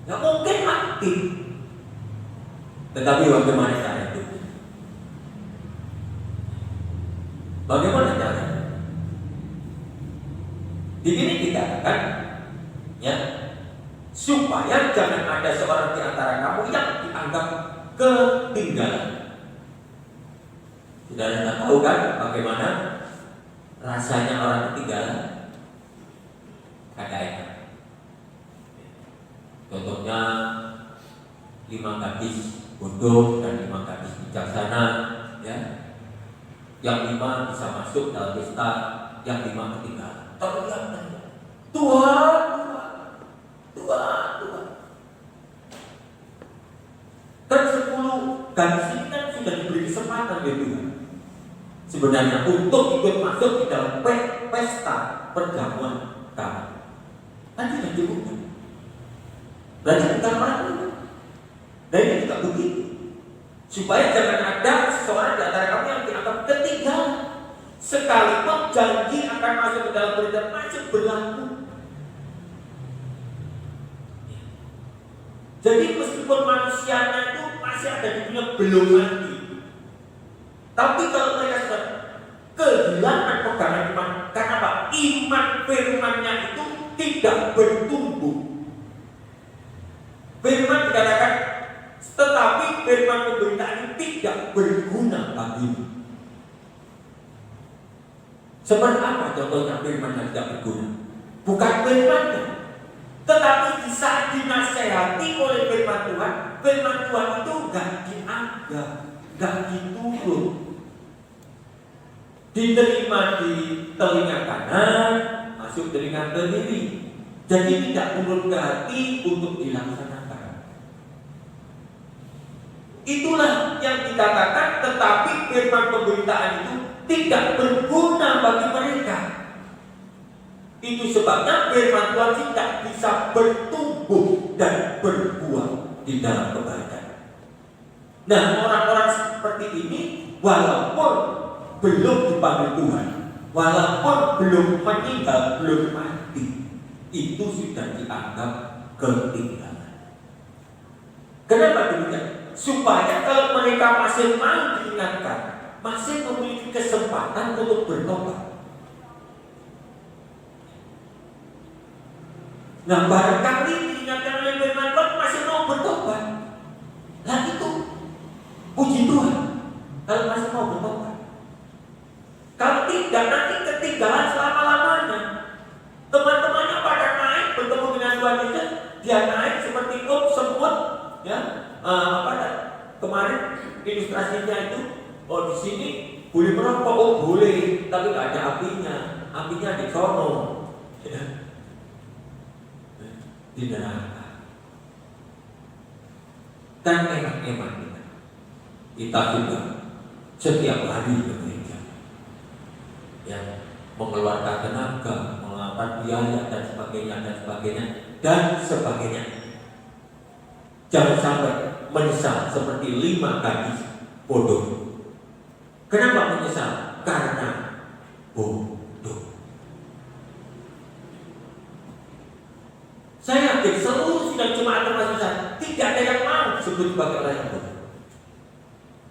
Ya mungkin aktif, tetapi bagaimana cara itu? Bagaimana caranya? Di sini dikatakan, ya, supaya jangan ada seorang di antara kamu yang dianggap ketinggalan. Saudara tahu kan bagaimana rasanya orang ketinggalan? Ada ya. Contohnya 5 gadis bodoh dan 5 gadis bijaksana, ya. Yang 5 bisa masuk dalam pesta, yang 5 ketinggalan. Terlihat Tuhan. Dan 10 gadis ini kan sudah diberi kesempatan oleh Tuhan sebenarnya untuk ikut masuk di dalam pesta perjamuan kamu. Kan sudah cukup. Berarti bukan orang itu. Dan ini juga begitu, supaya jangan ada seseorang di antara kamu yang dianggap ketinggalan, sekalipun janji akan masuk ke dalam perjanjian masih berlaku. Jadi meskipun manusianya itu masih ada di dunia belum mati, tapi kalau mereka sudah kehilangan pegangan iman, karena apa? Iman firmannya itu tidak bertumbuh. Firman dikatakan, tetapi firman pemberitaan itu tidak berguna bagimu. Seperti apa contohnya firman yang tidak berguna? Bukan firmannya, tetapi di saat dinasehati oleh firman Tuhan itu gak dianggap, gak diturut, diterima di telinga kanan, masuk telinga kiri, jadi tidak turun ke hati untuk dilaksanakan. Itulah yang dikatakan, tetapi firman pemberitaan itu tidak berguna bagi mereka. Itu sebabnya firman Tuhan tidak bisa bertumbuh dan berbuah di dalam kebaikan. Nah, orang-orang seperti ini, walaupun belum dipanggil Tuhan, walaupun belum meninggal, belum mati, itu sudah dianggap ketinggalan. Kenapa demikian? Supaya kalau mereka masih mau diingatkan, masih memiliki kesempatan untuk bertobat. Nah, barangkali diingatkan oleh firman Tuhan masih mau bertobat. Nah, itu puji Tuhan kalau masih mau bertobat. Kalau tidak, nanti ketinggalan selama-lamanya. Teman-temannya pada naik bertemu dengan Tuhan Yesus, dia naik seperti semut, ya. Kemarin ilustrasinya itu, di sini boleh merokok, boleh, tapi nggak ada apinya di sono, di neraka. Dan enak-enak kita juga setiap hari ke gereja, ya, mengeluarkan tenaga, mengeluarkan biaya dan sebagainya. Jangan sampai menyesal seperti 5 gadis bodoh. Kenapa menyesal? Karena bodoh. Saya yakin seluruh sidang jemaat termasuk saya, tidak ada yang mau disebut sebagai orang yang bodoh.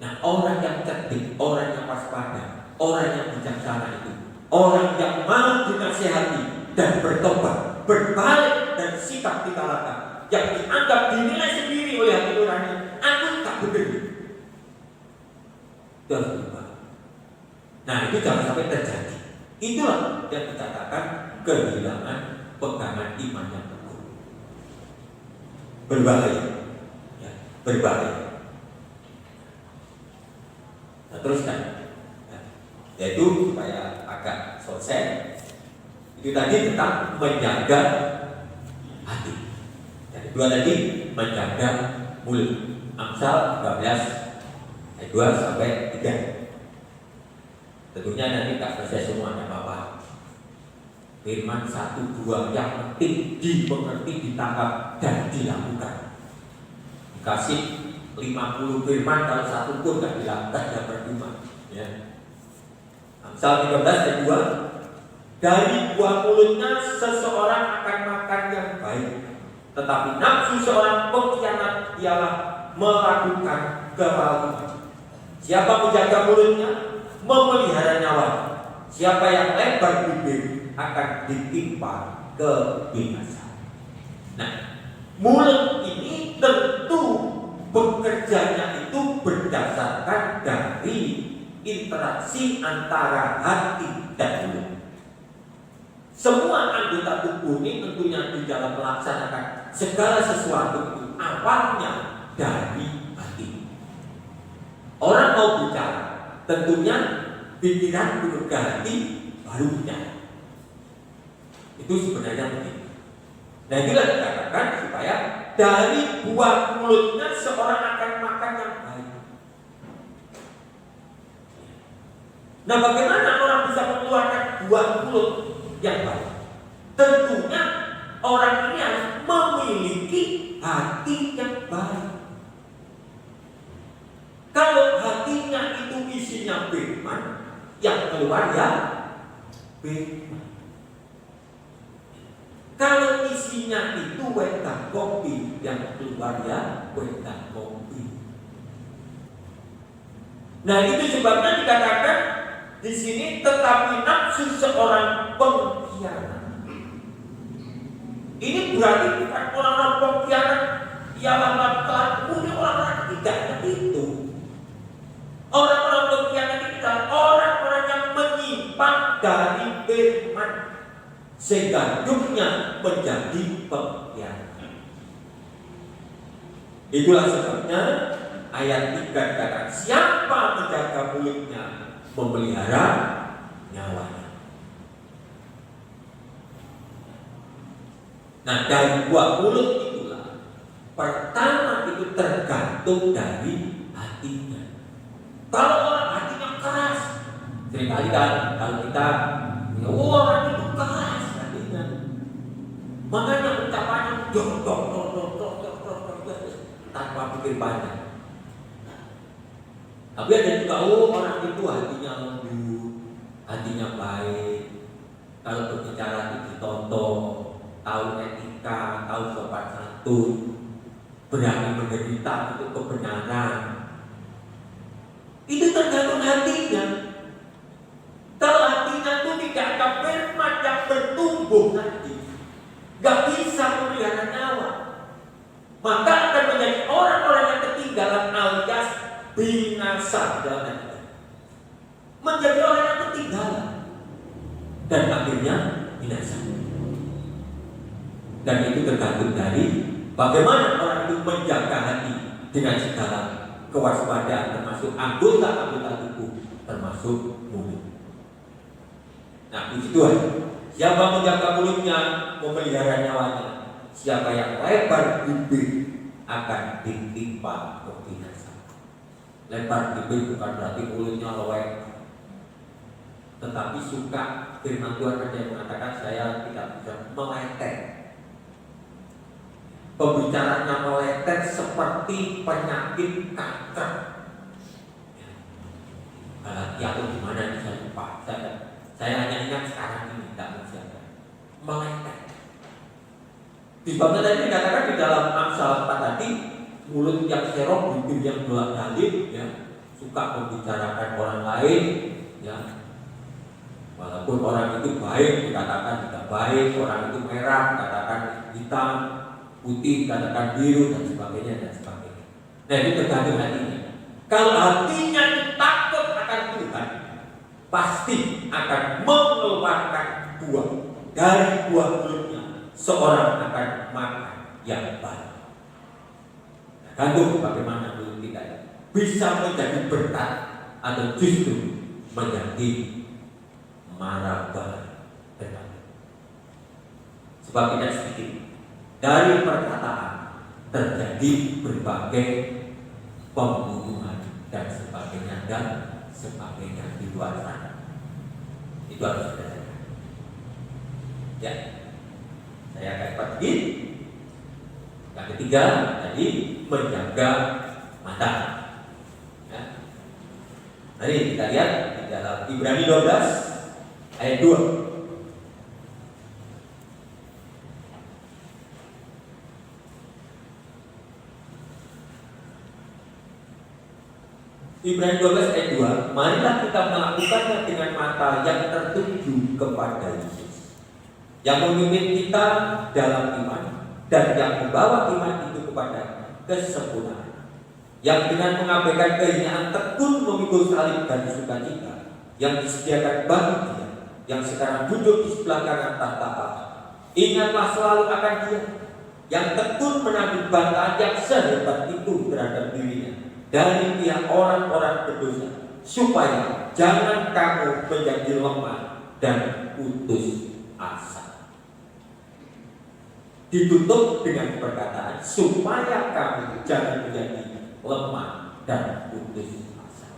Nah, orang yang cerdik, orang yang waspada, Orang yang bijaksana itu orang yang mau dinasihati dan bertobat, berbalik dari sikap tingkah laku yang dianggap dinilai sendiri oleh hati nurani, aku tak benar. Itu harus berubah. Nah, itu jangan sampai terjadi. Itulah yang dikatakan kehilangan pegangan iman yang teguh. Berbahaya, ya, berbahaya. Nah, teruskan. Yaitu supaya agak selesai, itu tadi tentang menjaga hati. Yang kedua tadi menjaga mulut. Amsal 13 ayat 2 sampai 3. Tentunya nanti tak selesai semua, tidak apa-apa. Firman 1-2 yang penting dimengerti, ditangkap dan dilakukan. Dikasih 50 firman, kalau satu pun tidak dilakukan, tidak percuma. Ya. Amsal 13 ayat 2. Dari buah mulutnya seseorang akan makan yang baik, tetapi nafsu seorang pengkhianat ialah melakukan kezaliman. Siapa menjaga mulutnya, memelihara nyawa. Siapa yang lebar bibir akan ditimpa kebinasaan. Nah, mulut ini tentu bekerjanya itu berdasarkan dari interaksi antara hati dan mulut. Semua anggota tubuh ini tentunya di dalam melaksanakan segala sesuatu itu awalnya dari hati. Orang mau bicara, tentunya pikiran dulu ke hati, baru bicara. Itu sebenarnya begitu. Nah, itulah dikatakan supaya dari buah mulutnya seorang akan makan yang baik. Nah, bagaimana orang bisa mengeluarkan buah mulut yang baik? Tentunya orang ini harus memiliki hati yang baik. Kalau hatinya itu isinya firman, yang keluar ya firman. Kalau isinya itu wedang kopi, yang keluar ya wedang kopi. Nah, itu sebabnya dikatakan di sini, tetapi nafsu seorang pengkhianat. Ini berarti bukan orang-orang pengkhianat ialah pelaku, orang-orang tidak itu. Orang-orang pengkhianat itu adalah orang-orang yang menyimpang dari firman sehingga hidupnya menjadi pengkhianat. Itulah sebabnya ayat 3 dikatakan, siapa menjaga mulutnya memelihara nyawanya. Nah, dari buah mulut itulah pertama itu tergantung dari hatinya. Kalau orang hatinya keras, seringkali kan kalau kita orang itu keras hatinya, makanya ucapannya dok tanpa pikir panjang. Tapi ada juga orang itu hatinya lembut, hatinya baik. Kalau berbicara itu ditonton, tahu etika, tahu sopan santun, berani menderita untuk kebenaran. Itu tergantung hatinya. Kalau hatinya itu tidak ada firman yang bertumbuh nanti, gak bisa memelihara nyawa, maka akan menjadi orang-orang yang ketinggalan alias binasa dalam hati. Menjadi orang yang ketinggalan dan akhirnya binasa. Dan itu tergantung dari bagaimana orang itu menjaga hati dengan segala kewaspadaan, termasuk anggota-anggota tubuh, termasuk mulut. Nah, puji Tuhan. Siapa menjaga mulutnya, memelihara nyawanya. Siapa yang lebar bibir akan ditimpa kebinasaan. Lebar bibir bukan berarti mulutnya lewek, tetapi suka firman Tuhan ada yang mengatakan saya tidak bisa meletet. Pembicaranya meletet seperti penyakit kanker. Atau gimana nih saya lupa. Saya hanya ingat sekarang ini tidak bisa meletet. Disebabnya tadi dikatakan di dalam Amsal 4 tadi, mulut yang serong, bibir yang bolak-balik, ya, suka membicarakan orang lain, ya. Walaupun orang itu baik dikatakan tidak baik, orang itu merah dikatakan hitam, putih dikatakan biru dan sebagainya dan sebagainya. Nah, itu tergantung hatinya. Kalau hatinya itu takut akan Tuhan, pasti akan mengeluarkan buah. Dari buah mulutnya seorang akan makan yang baik. Nah, gantung bagaimana mulut kita bisa menjadi berkat atau justru menjadi marah benar. Sebab tidak sedikit dari perkataan terjadi berbagai pembunuhan dan sebagainya di luar sana. Itu harus kita. Ya, saya akan pergi. Yang ketiga tadi menjaga mata. Ya. Mari kita lihat di dalam Ibrani 12 ayat 2. Ibrani 12 ayat 2. Marilah kita melakukannya dengan mata yang tertuju kepada Yesus, yang memimpin kita dalam iman dan yang membawa iman itu kepada kesempurnaan, yang dengan mengabaikan kehinaan tekun memikul salib dan sukacita yang disediakan bagi Dia yang sekarang duduk di sebelah kanan tahta Allah. Ingatlah selalu akan Dia yang tekun menanggung bantahan yang sehebat itu terhadap dirinya dari pihak orang-orang berdosa, supaya jangan kamu menjadi lemah dan putus asa. Ditutup dengan perkataan supaya kamu jangan menjadi lemah dan putus asa.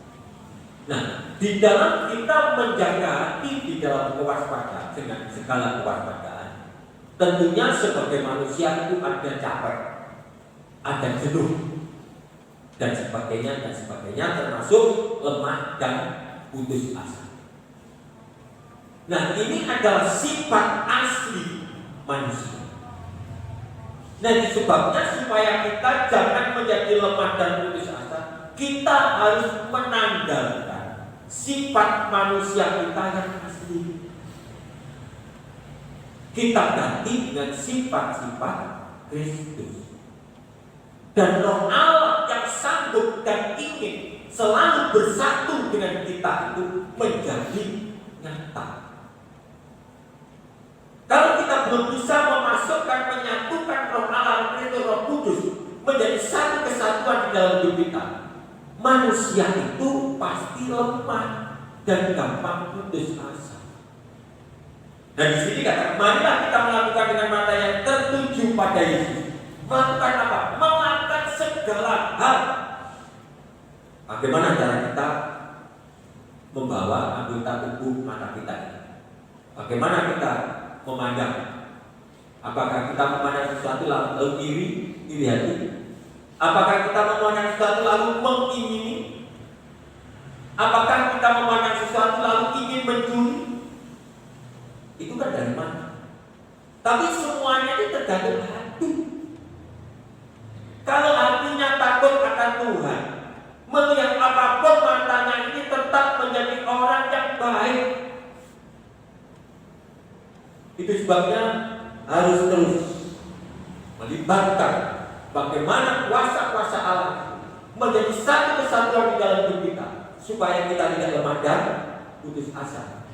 Nah, di dalam kita menjaga hati di dalam kewaspadaan dengan segala kewaspadaan, tentunya sebagai manusia itu ada capek, ada jenuh, dan sebagainya termasuk lemah dan putus asa. Nah, ini adalah sifat asli manusia. Nah, disebabnya supaya kita jangan menjadi lemah dan putus asa, kita harus menanggalkan sifat manusia kita yang asli. Kita ganti dengan sifat-sifat Kristus. Dan Roh Allah yang sanggup dan ingin selalu bersatu dengan kita itu menjadi nyata. Kalau kita belum bisa memasukkan, menyatukan Roh Allah itu Roh Kudus menjadi satu kesatuan di dalam hidup kita, manusia itu pasti lemah dan gampang putus asa. Dan di sini kata, marilah kita melakukan dengan mata yang tertuju pada Yesus. Melakukan apa? Melakukan segala hal. Bagaimana cara kita membawa anggota tubuh mata kita ini? Bagaimana kita memandang? Apakah kita memandang sesuatu lalu iri hati? Apakah kita memandang sesuatu lalu mengingini? Apakah kita memandang sesuatu lalu ingin mencuri? Itu kan dari mana? Tapi semuanya itu tergantung hati. Kalau hatinya takut akan Tuhan, melihat apapun matanya ini tetap menjadi orang yang baik. Itu sebabnya harus terus melibatkan bagaimana kuasa-kuasa Allah menjadi satu kesatuan di dalam hidup kita, supaya kita tidak lemah dan putus asa.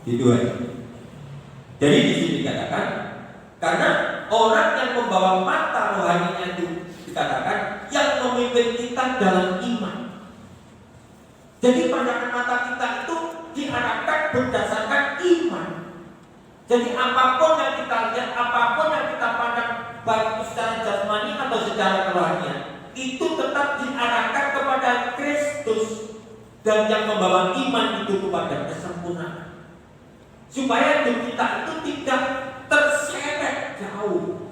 Itu aja. Jadi di sini dikatakan, karena orang yang membawa mata rohaninya itu dikatakan yang memimpin kita dalam iman. Jadi pandangan mata kita itu diarahkan berdasarkan iman. Jadi apapun yang kita lihat, apapun yang kita pandang, baik itu secara jasmani atau secara rohanian, itu tetap diarahkan kepada Kristus dan yang membawa iman itu kepada kesempurnaan. Supaya hidup kita itu tidak terseret jauh.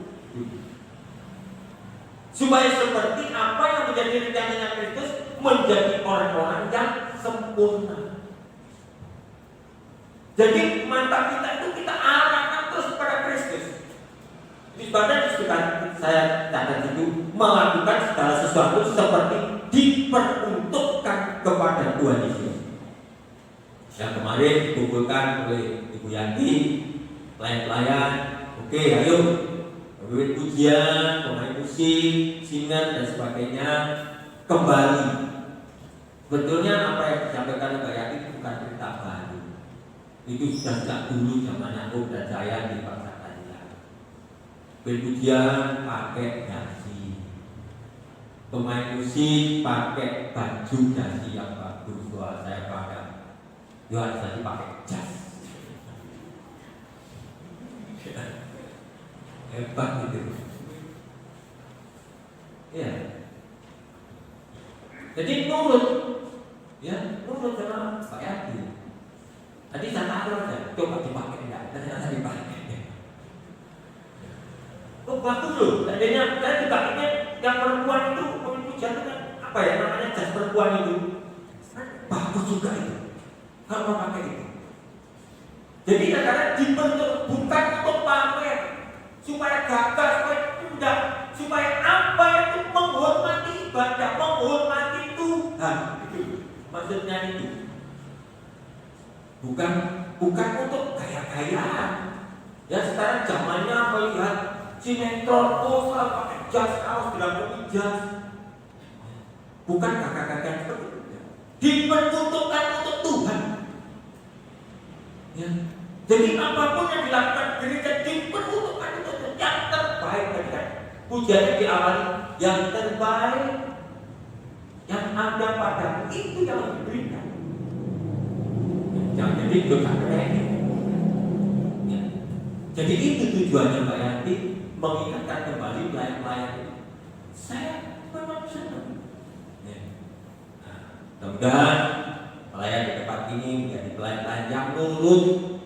Supaya seperti apa yang menjadi rencananya Kristus, menjadi orang-orang yang sempurna. Jadi mata kita itu kita arahkan terus kepada Kristus. Di mana disebutkan saya catat itu melakukan segala sesuatu seperti diperuntukkan kepada Tuhan Yesus. Yang kemarin dikumpulkan oleh Ibu Yanti, pelayan-pelayan, oke ayo, beri pujian, pemain musik, singer dan sebagainya kembali. Betulnya apa yang disampaikan Mbak Yanti bukan cerita baru. Itu sudah sejak dulu zaman Yakub dan saya dipaksakan ya. Berpujian pakai dasi, pemain musik pakai baju dasi yang bagus. Wah, saya pakai Yohanes tadi pakai jas. Hebat gitu. Ya. Jadi nurut, ya nurut sama Pak Yati. Tadi saya taruh aja, coba dipakai enggak? Ternyata dipakai. Oh bagus loh, tadinya saya dipakainya yang perempuan itu pujian itu kan apa ya namanya jas perempuan itu, bagus juga itu. Kalau pakai itu, jadi kadang-kadang dibentuk bukan untuk pamer, supaya gagah, supaya indah, supaya apa itu menghormati ibadah, menghormati Tuhan. Itu maksudnya itu. Bukan untuk gaya-gayaan. Ya sekarang zamannya melihat sinetron, oh selalu pakai jas, kaos bilang jas. Bukan kakak-kakak seperti itu. Diperuntukkan untuk Tuhan. Ya. Jadi apapun yang dilakukan gereja diperuntukkan untuk yang terbaik. Tadi kan pujiannya diawali yang terbaik yang ada padamu itu yang diberikan. Jangan jadi ikut keren. Ya. Jadi itu tujuannya Mbak Yanti mengingatkan kembali pelayan-pelayan. Saya memang senang. Ya. Nah, mudah-mudahan pelayan di tempat ini menjadi pelayan-pelayan yang nurut,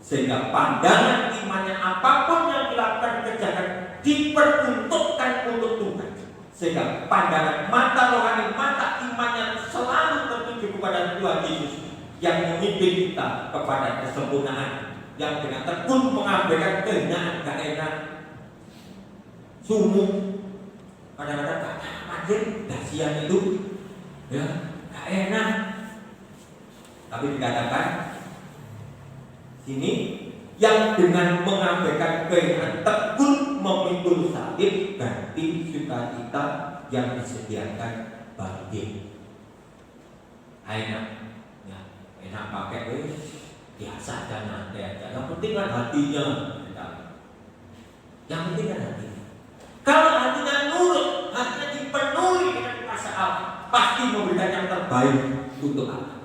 sehingga pandangan imannya apapun yang dilakukan kerjakan diperuntukkan untuk Tuhan, sehingga pandangan mata rohani, mata imannya selalu tertuju kepada Tuhan Yesus yang memimpin kita kepada kesempurnaan, yang dengan tekun mengabaikan kehinaan, gak enak, sumuk, kadang-kadang kata anjir, dasian itu, ya, gak enak. Tapi dikatakan sini yang dengan mengabaikan kehinaan tekun memikul salib ganti sukacita yang disediakan bagi enak. Enak pakai biasa aja nanti aja. Yang penting kan hatinya. Yang penting kan hatinya. Kalau hatinya nurut, hatinya dipenuhi dengan kuasa Allah, pasti memberikan yang terbaik untuk Allah.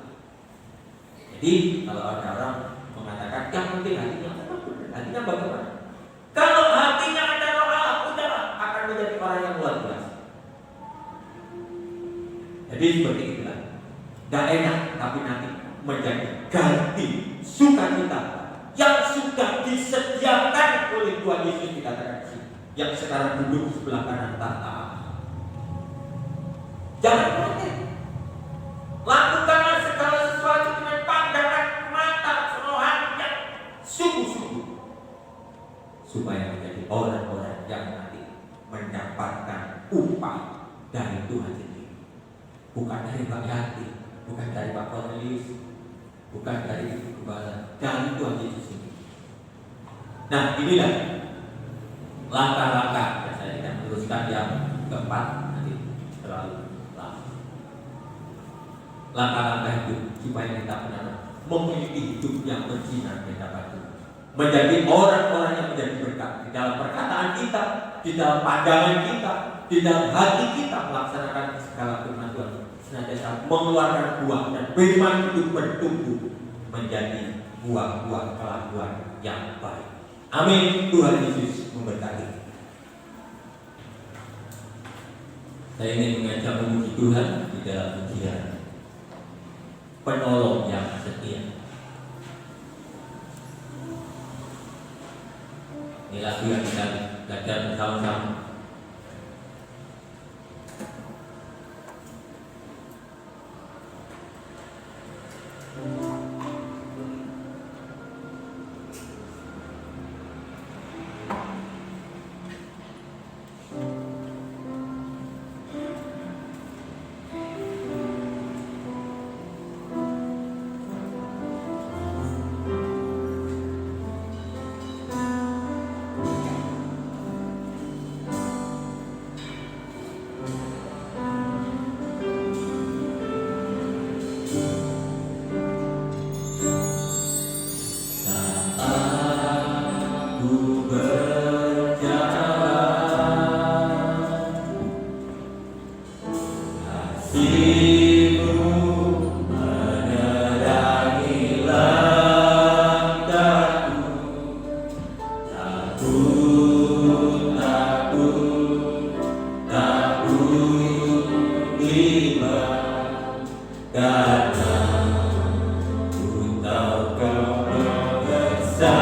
Jadi kalau ada orang mengatakan yang penting hatinya bagaimana? Kalau hatinya ada roh Allah, udahlah akan menjadi orang yang luar biasa. Jadi seperti itulah. Gak enak tapi nanti menjadi ganti sukacita yang sudah disediakan oleh Tuhan Yesus, dikatakan sini, yang sekarang duduk sebelah kanan tahta. Jangan protes. Lakukanlah segala sesuatu dengan pandangan mata rohani yang sungguh-sungguh, supaya menjadi orang-orang yang nanti mendapatkan upah dari Tuhan sendiri, bukan dari Pak Yanti, bukan dari Pak Cornelius, bukan dari Ibu Gembala, dari Tuhan Yesus sendiri. Nah inilah langkah-langkah yang saya tidak meneruskan yang keempat, nanti terlalu lama. Langkah-langkah itu supaya kita benar memiliki hidup yang bersinar di hadapan Tuhan, menjadi orang-orang yang menjadi berkat di dalam perkataan kita, di dalam pandangan kita, di dalam hati kita, melaksanakan segala firman Tuhan, senantiasa mengeluarkan buah dan firman itu bertumbuh menjadi buah-buah kelakuan yang baik. Amin. Tuhan Yesus memberkati. Saya ingin mengajak memuji Tuhan di dalam pujian Penolong yang setia. Ini lagu yang kita belajar bersama-sama. datang, ku tahu kau bersamaku.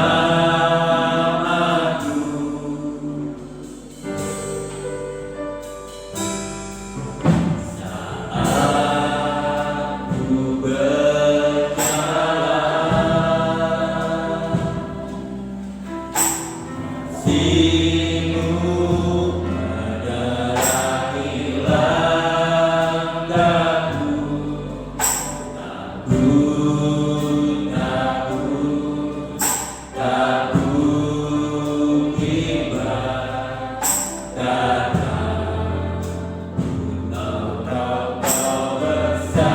Saat ku berjalan, kasih-Mu menerangi langkahku. Takut, takut bimbang datang, ku tahu kau bersamaku.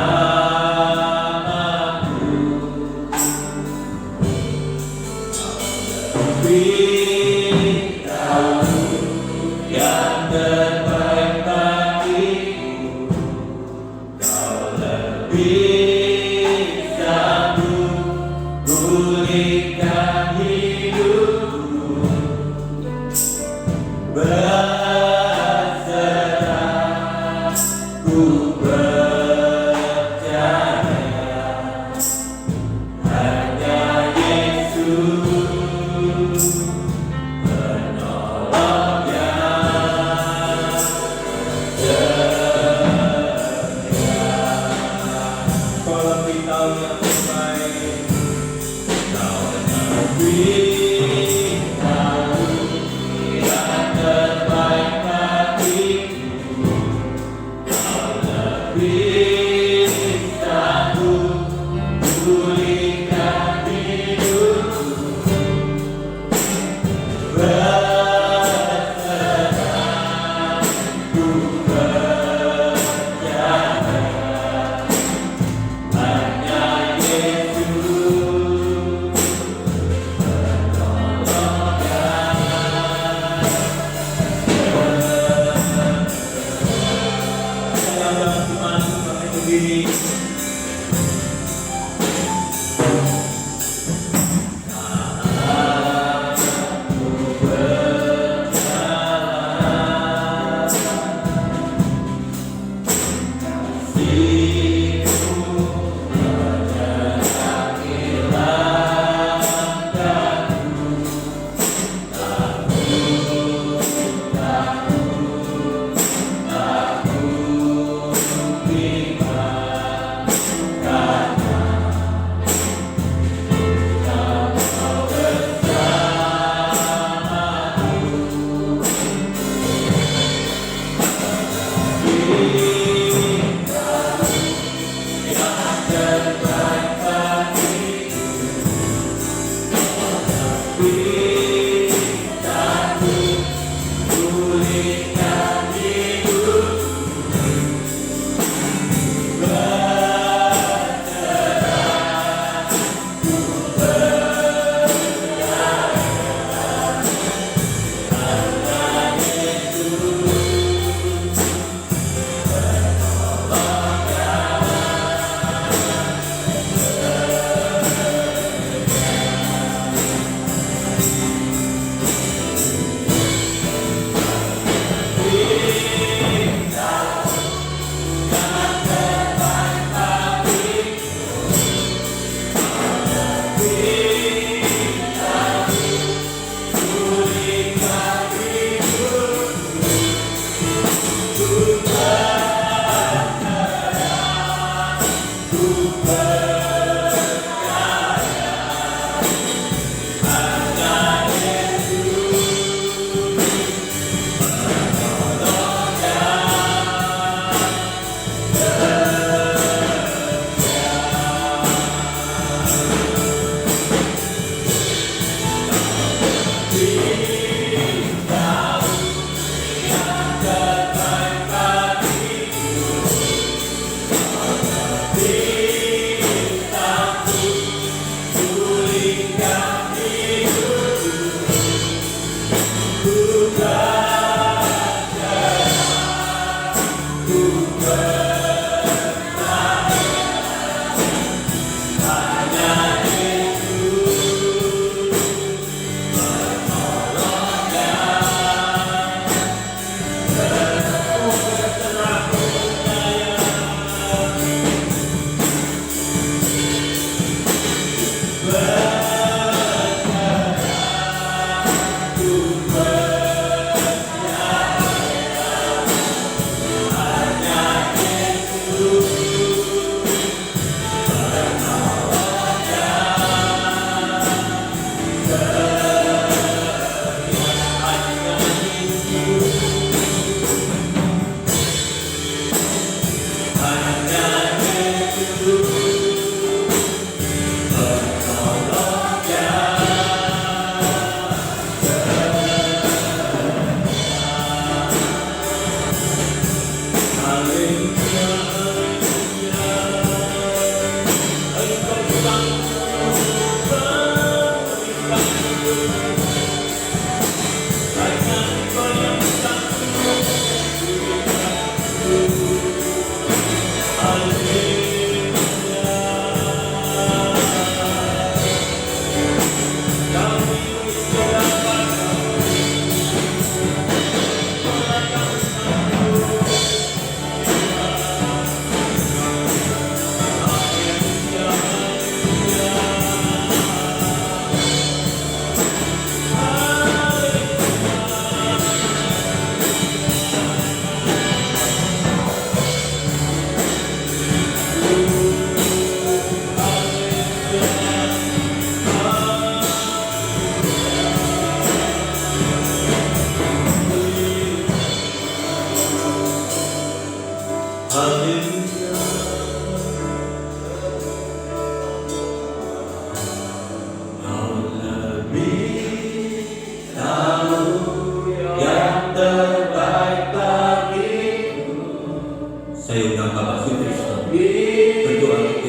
Beritahu yang terbaik bagiku, kau lebih sanggup pulihkan hidupku. Berserah, ku percaya hanya Yesus penolong yang kau lebih tahu yang terbaik, kau lebih tahu yang terbaik bagiku, kau lebih sanggup pulihkan hidupku. Berserah, ku percaya hanya Yesus penolong yang dalam iman kami berdiri.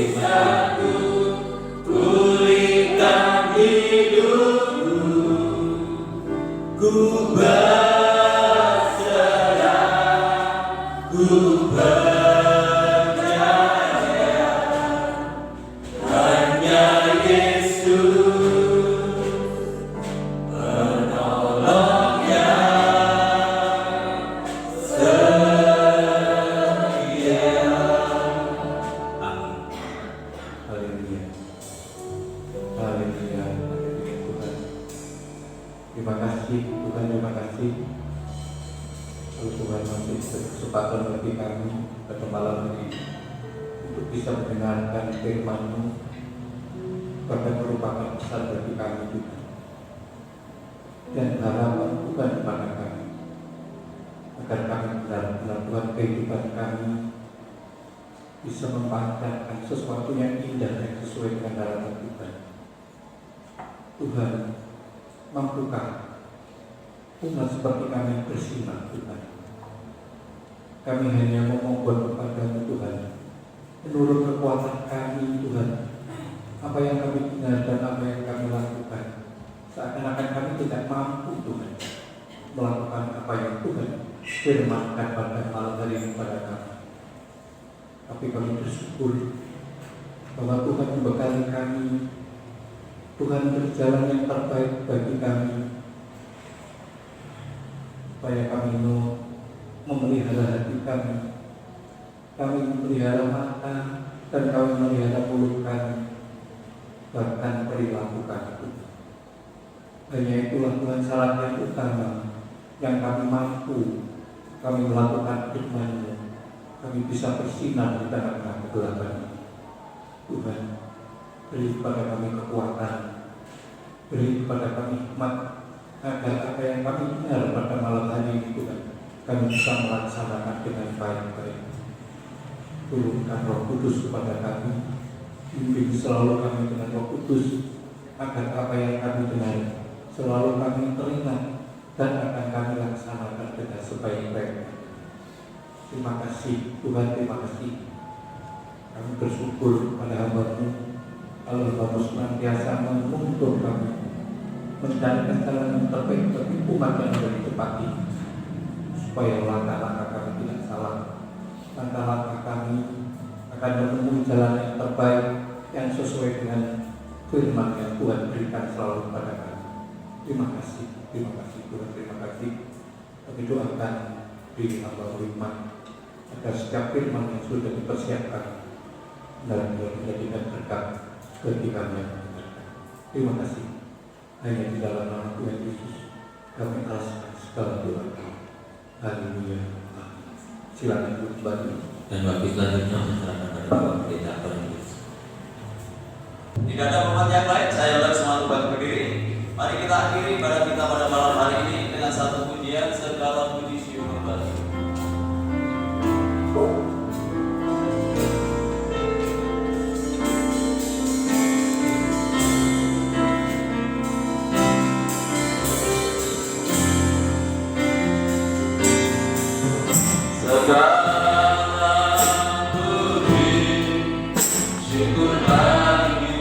jiwaku, pulihkan hidupku, ku berserah, ku percaya hanya Yesus penolong yang setia. Amin. Haleluya. Haleluya. Tuhan. Terima kasih Tuhan, terima kasih. Kalau Tuhan masih berkesempatan bagi kami pada malam ini untuk bisa mendengarkan firman-Mu, bahkan merupakan pesan bagi kami Tuhan. Dan harapan Tuhan kepada kami, agar kami benar-benar Tuhan kehidupan kami bisa memancarkan sesuatu yang indah yang sesuai dengan harapan Tuhan. Tuhan, mampukah umat seperti kami bersinar Tuhan? Kami hanya memohon kepada-Mu Tuhan, menurut kekuatan kami Tuhan, apa yang kami dengar dan apa yang kami lakukan, seakan-akan kami tidak mampu Tuhan melakukan apa yang Tuhan firmankan pada malam hari ini pada kami. Tapi kami bersyukur bahwa Tuhan membekali kami, Tuhan berjalan yang terbaik bagi kami, supaya kami memelihara hati kami memelihara mata, dan kami memelihara mulut kami, bahkan perilaku kami. Hanya itulah Tuhan syarat yang utama yang kami mampu kami melakukan firman-Mu, kami bisa bersinar di tengah-tengah kegelapan ini. Tuhan, beri kepada kami kekuatan, beri kepada kami hikmat, agar apa yang kami dengar pada malam hari ini Tuhan, kami bisa melaksanakan dengan baik-baik. Turunkan Roh Kudus kepada kami, bimbing selalu kami dengan Roh Kudus, agar apa yang kami dengar selalu kami teringat dan akan kami laksanakan dengan sebaik-baiknya. Terima kasih Tuhan, terima kasih. Kami bersyukur pada hamba-Mu, Allah senantiasa menuntun kami mencarikan jalan yang terbaik bagi umat yang ada di tempat ini, supaya langkah-langkah kami tidak salah. Langkah-langkah kami akan menemui jalan yang terbaik yang sesuai dengan firman yang Tuhan berikan selalu kepada kami. Terima kasih Tuhan, terima kasih. Kami doakan diri hamba Iman agar setiap firman yang sudah dipersiapkan dan menjadikan berkat bagi kami yang mendengarkan. Terima kasih. Hanya di dalam nama Tuhan Yesus kami alaskan segala doa kami. Haleluya. Silakan ibu kembali. Dan waktu selanjutnya masyarakat pada Bapak Pendeta Cornelius. Tidak ada umat yang lain, saya undang semua tumpah berdiri. Mari kita akhiri ibadah kita pada malam hari ini dengan satu pujian segala puji syukur bagi. Segala puji syukur bagi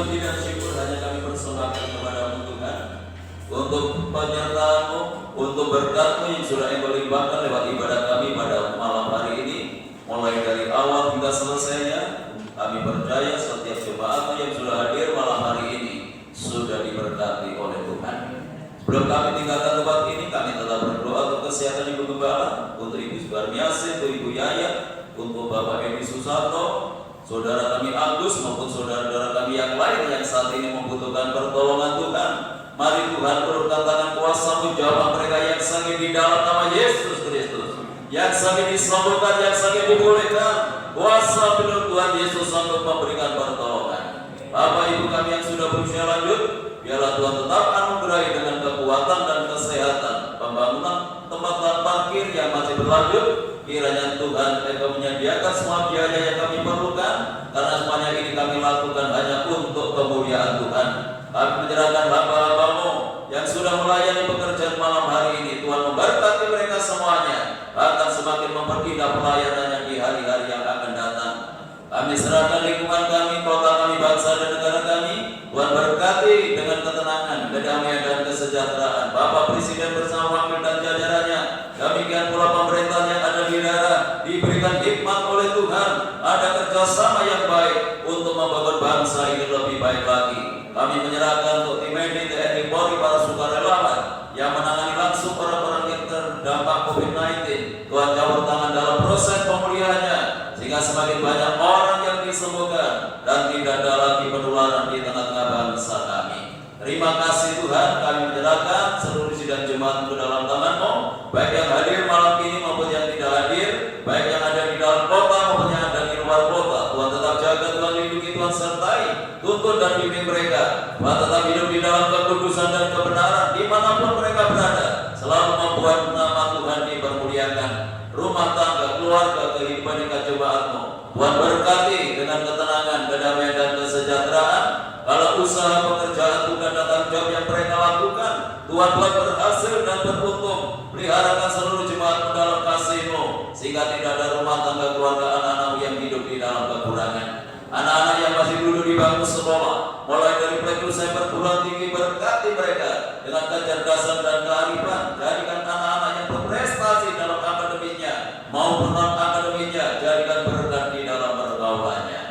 puji dan syukur hanya kami persembahkan kepada-Mu Tuhan, untuk penyertaan-Mu, untuk berkat-Mu yang sudah Engkau limpahkan lewat ibadah kami pada malam hari ini, mulai dari awal hingga selesainya. Kami percaya setiap jemaat yang sudah hadir malam hari ini sudah diberkati oleh Tuhan. Sebelum kami tinggalkan tempat ini, kami tetap berdoa untuk kesehatan Ibu Gembala, untuk Ibu Sukarmiasi, untuk Ibu Yaya, untuk Bapak Edi Susanto, saudara kami Agus maupun saudara-saudara kami yang lain yang saat ini membutuhkan pertolongan Tuhan. Mari Tuhan turunkan tangan kuasa-Mu, jawab mereka yang sakit di dalam nama Yesus Kristus, yang sakit disembuhkan, yang sakit dipulihkan. Kuasa penuh Tuhan Yesus sanggup memberikan pertolongan. Bapak Ibu kami yang sudah berusia lanjut, biarlah Tuhan tetap anugerahi dengan kekuatan dan kesehatan. Pembangunan tempat parkir yang masih berlanjut, kiranya Tuhan Engkau menyediakan semua biaya yang kami perlukan, karena semuanya ini kami lakukan hanya untuk kemuliaan Tuhan. Kami menyerahkan hamba-hamba-Mu yang sudah melayani pekerjaan malam hari ini. Tuhan memberkati mereka semuanya, akan semakin memperindah pelayanannya di hari-hari yang akan datang. Kami serahkan lingkungan kami, kota kami, bangsa dan negara kami. Tuhan berkati dengan ketenangan, kedamaian dan kesejahteraan Bapak Presiden bersama wakil dan jajarannya. Demikian pula pemerintah yang ada di daerah diberikan hikmat oleh Tuhan. Ada kerjasama yang baik untuk membangun bangsa ini lebih baik lagi. Kami menyerahkan untuk tim medis, TNI, Polri, para sukarelawan yang menangani langsung orang-orang yang terdampak COVID-19. Tuhan campur tangan dalam proses pemulihannya, sehingga semakin banyak orang yang disembuhkan dan tidak ada lagi penularan di tengah-tengah bangsa kami. Terima kasih Tuhan, kami menyerahkan seluruh sidang jemaat ke dalam tangan-Mu, baik yang hadir malam ini maupun yang tidak hadir, baik yang ada di dalam kota maupun yang ada di luar kota. Tuhan tetap jaga, Tuhan lindungi, Tuhan sertai, tuntun dan bimbing mereka. Tuhan tetap hidup di dalam kekudusan dan kebenaran dimanapun mereka berada, selalu membuat nama Tuhan dipermuliakan. Rumah tangga, keluarga, kehidupan jemaat-Mu Tuhan berkati dengan ketenangan, kedamaian dan kesejahteraan. Kalau usaha pekerjaan Tuhan datang jawab yang mereka lakukan, Tuhan buat berhasil dan beruntung. Peliharakan seluruh jemaat-Mu dalam kasih-Mu, sehingga tidak ada rumah tangga, keluarga, anak-anak yang hidup di dalam kekurangan. Anak-anak yang masih duduk di bangku sekolah, mulai dari playgroup sampai perguruan tinggi, berkati mereka dengan kecerdasan dan kearifan. Jadikan anak-anak yang berprestasi dalam akademinya maupun non akademinya, jadikan berkat di dalam pergaulannya.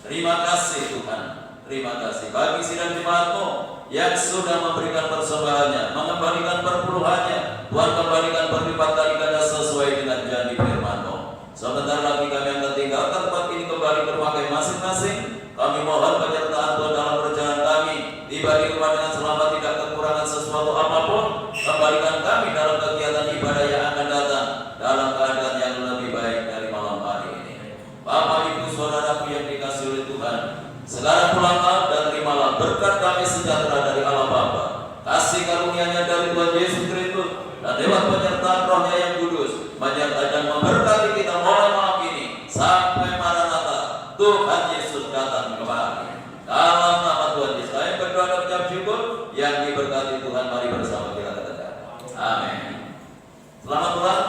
Terima kasih Tuhan, terima kasih bagi sidang jemaat-Mu yang sudah memberikan persembahannya, mengembalikan perpuluhannya. Tuhan kembalikan berlipat kali ganda sesuai dengan janji firman-Mu. Sebentar lagi kami akan tinggalkan tempat ini kembali berpakai masing-masing. Kami mohon penyertaan Tuhan dalam perjalanan kami, tiba di rumah dengan selamat, tidak kekurangan sesuatu apapun. Kembalikan kami dalam kegiatan ibadah yang akan datang dalam keadaan yang lebih baik dari malam hari ini. Bapak Ibu saudaraku yang dikasihi oleh Tuhan, sekarang pulanglah dan terimalah berkat damai sejahtera dari Allah Bapa, kasih karunia-Nya dari Tuhan Yesus Kristus, dan lewat penyertaan Roh-Nya yang kudus, menyertai dan memberkati kita mulai malam ini sampai Maranatha, Tuhan Yesus datang kembali. Dalam nama Tuhan Yesus kami berdoa dan ucap syukur. Yang diberkati Tuhan, mari bersama kita katakan amin. Selamat pulang.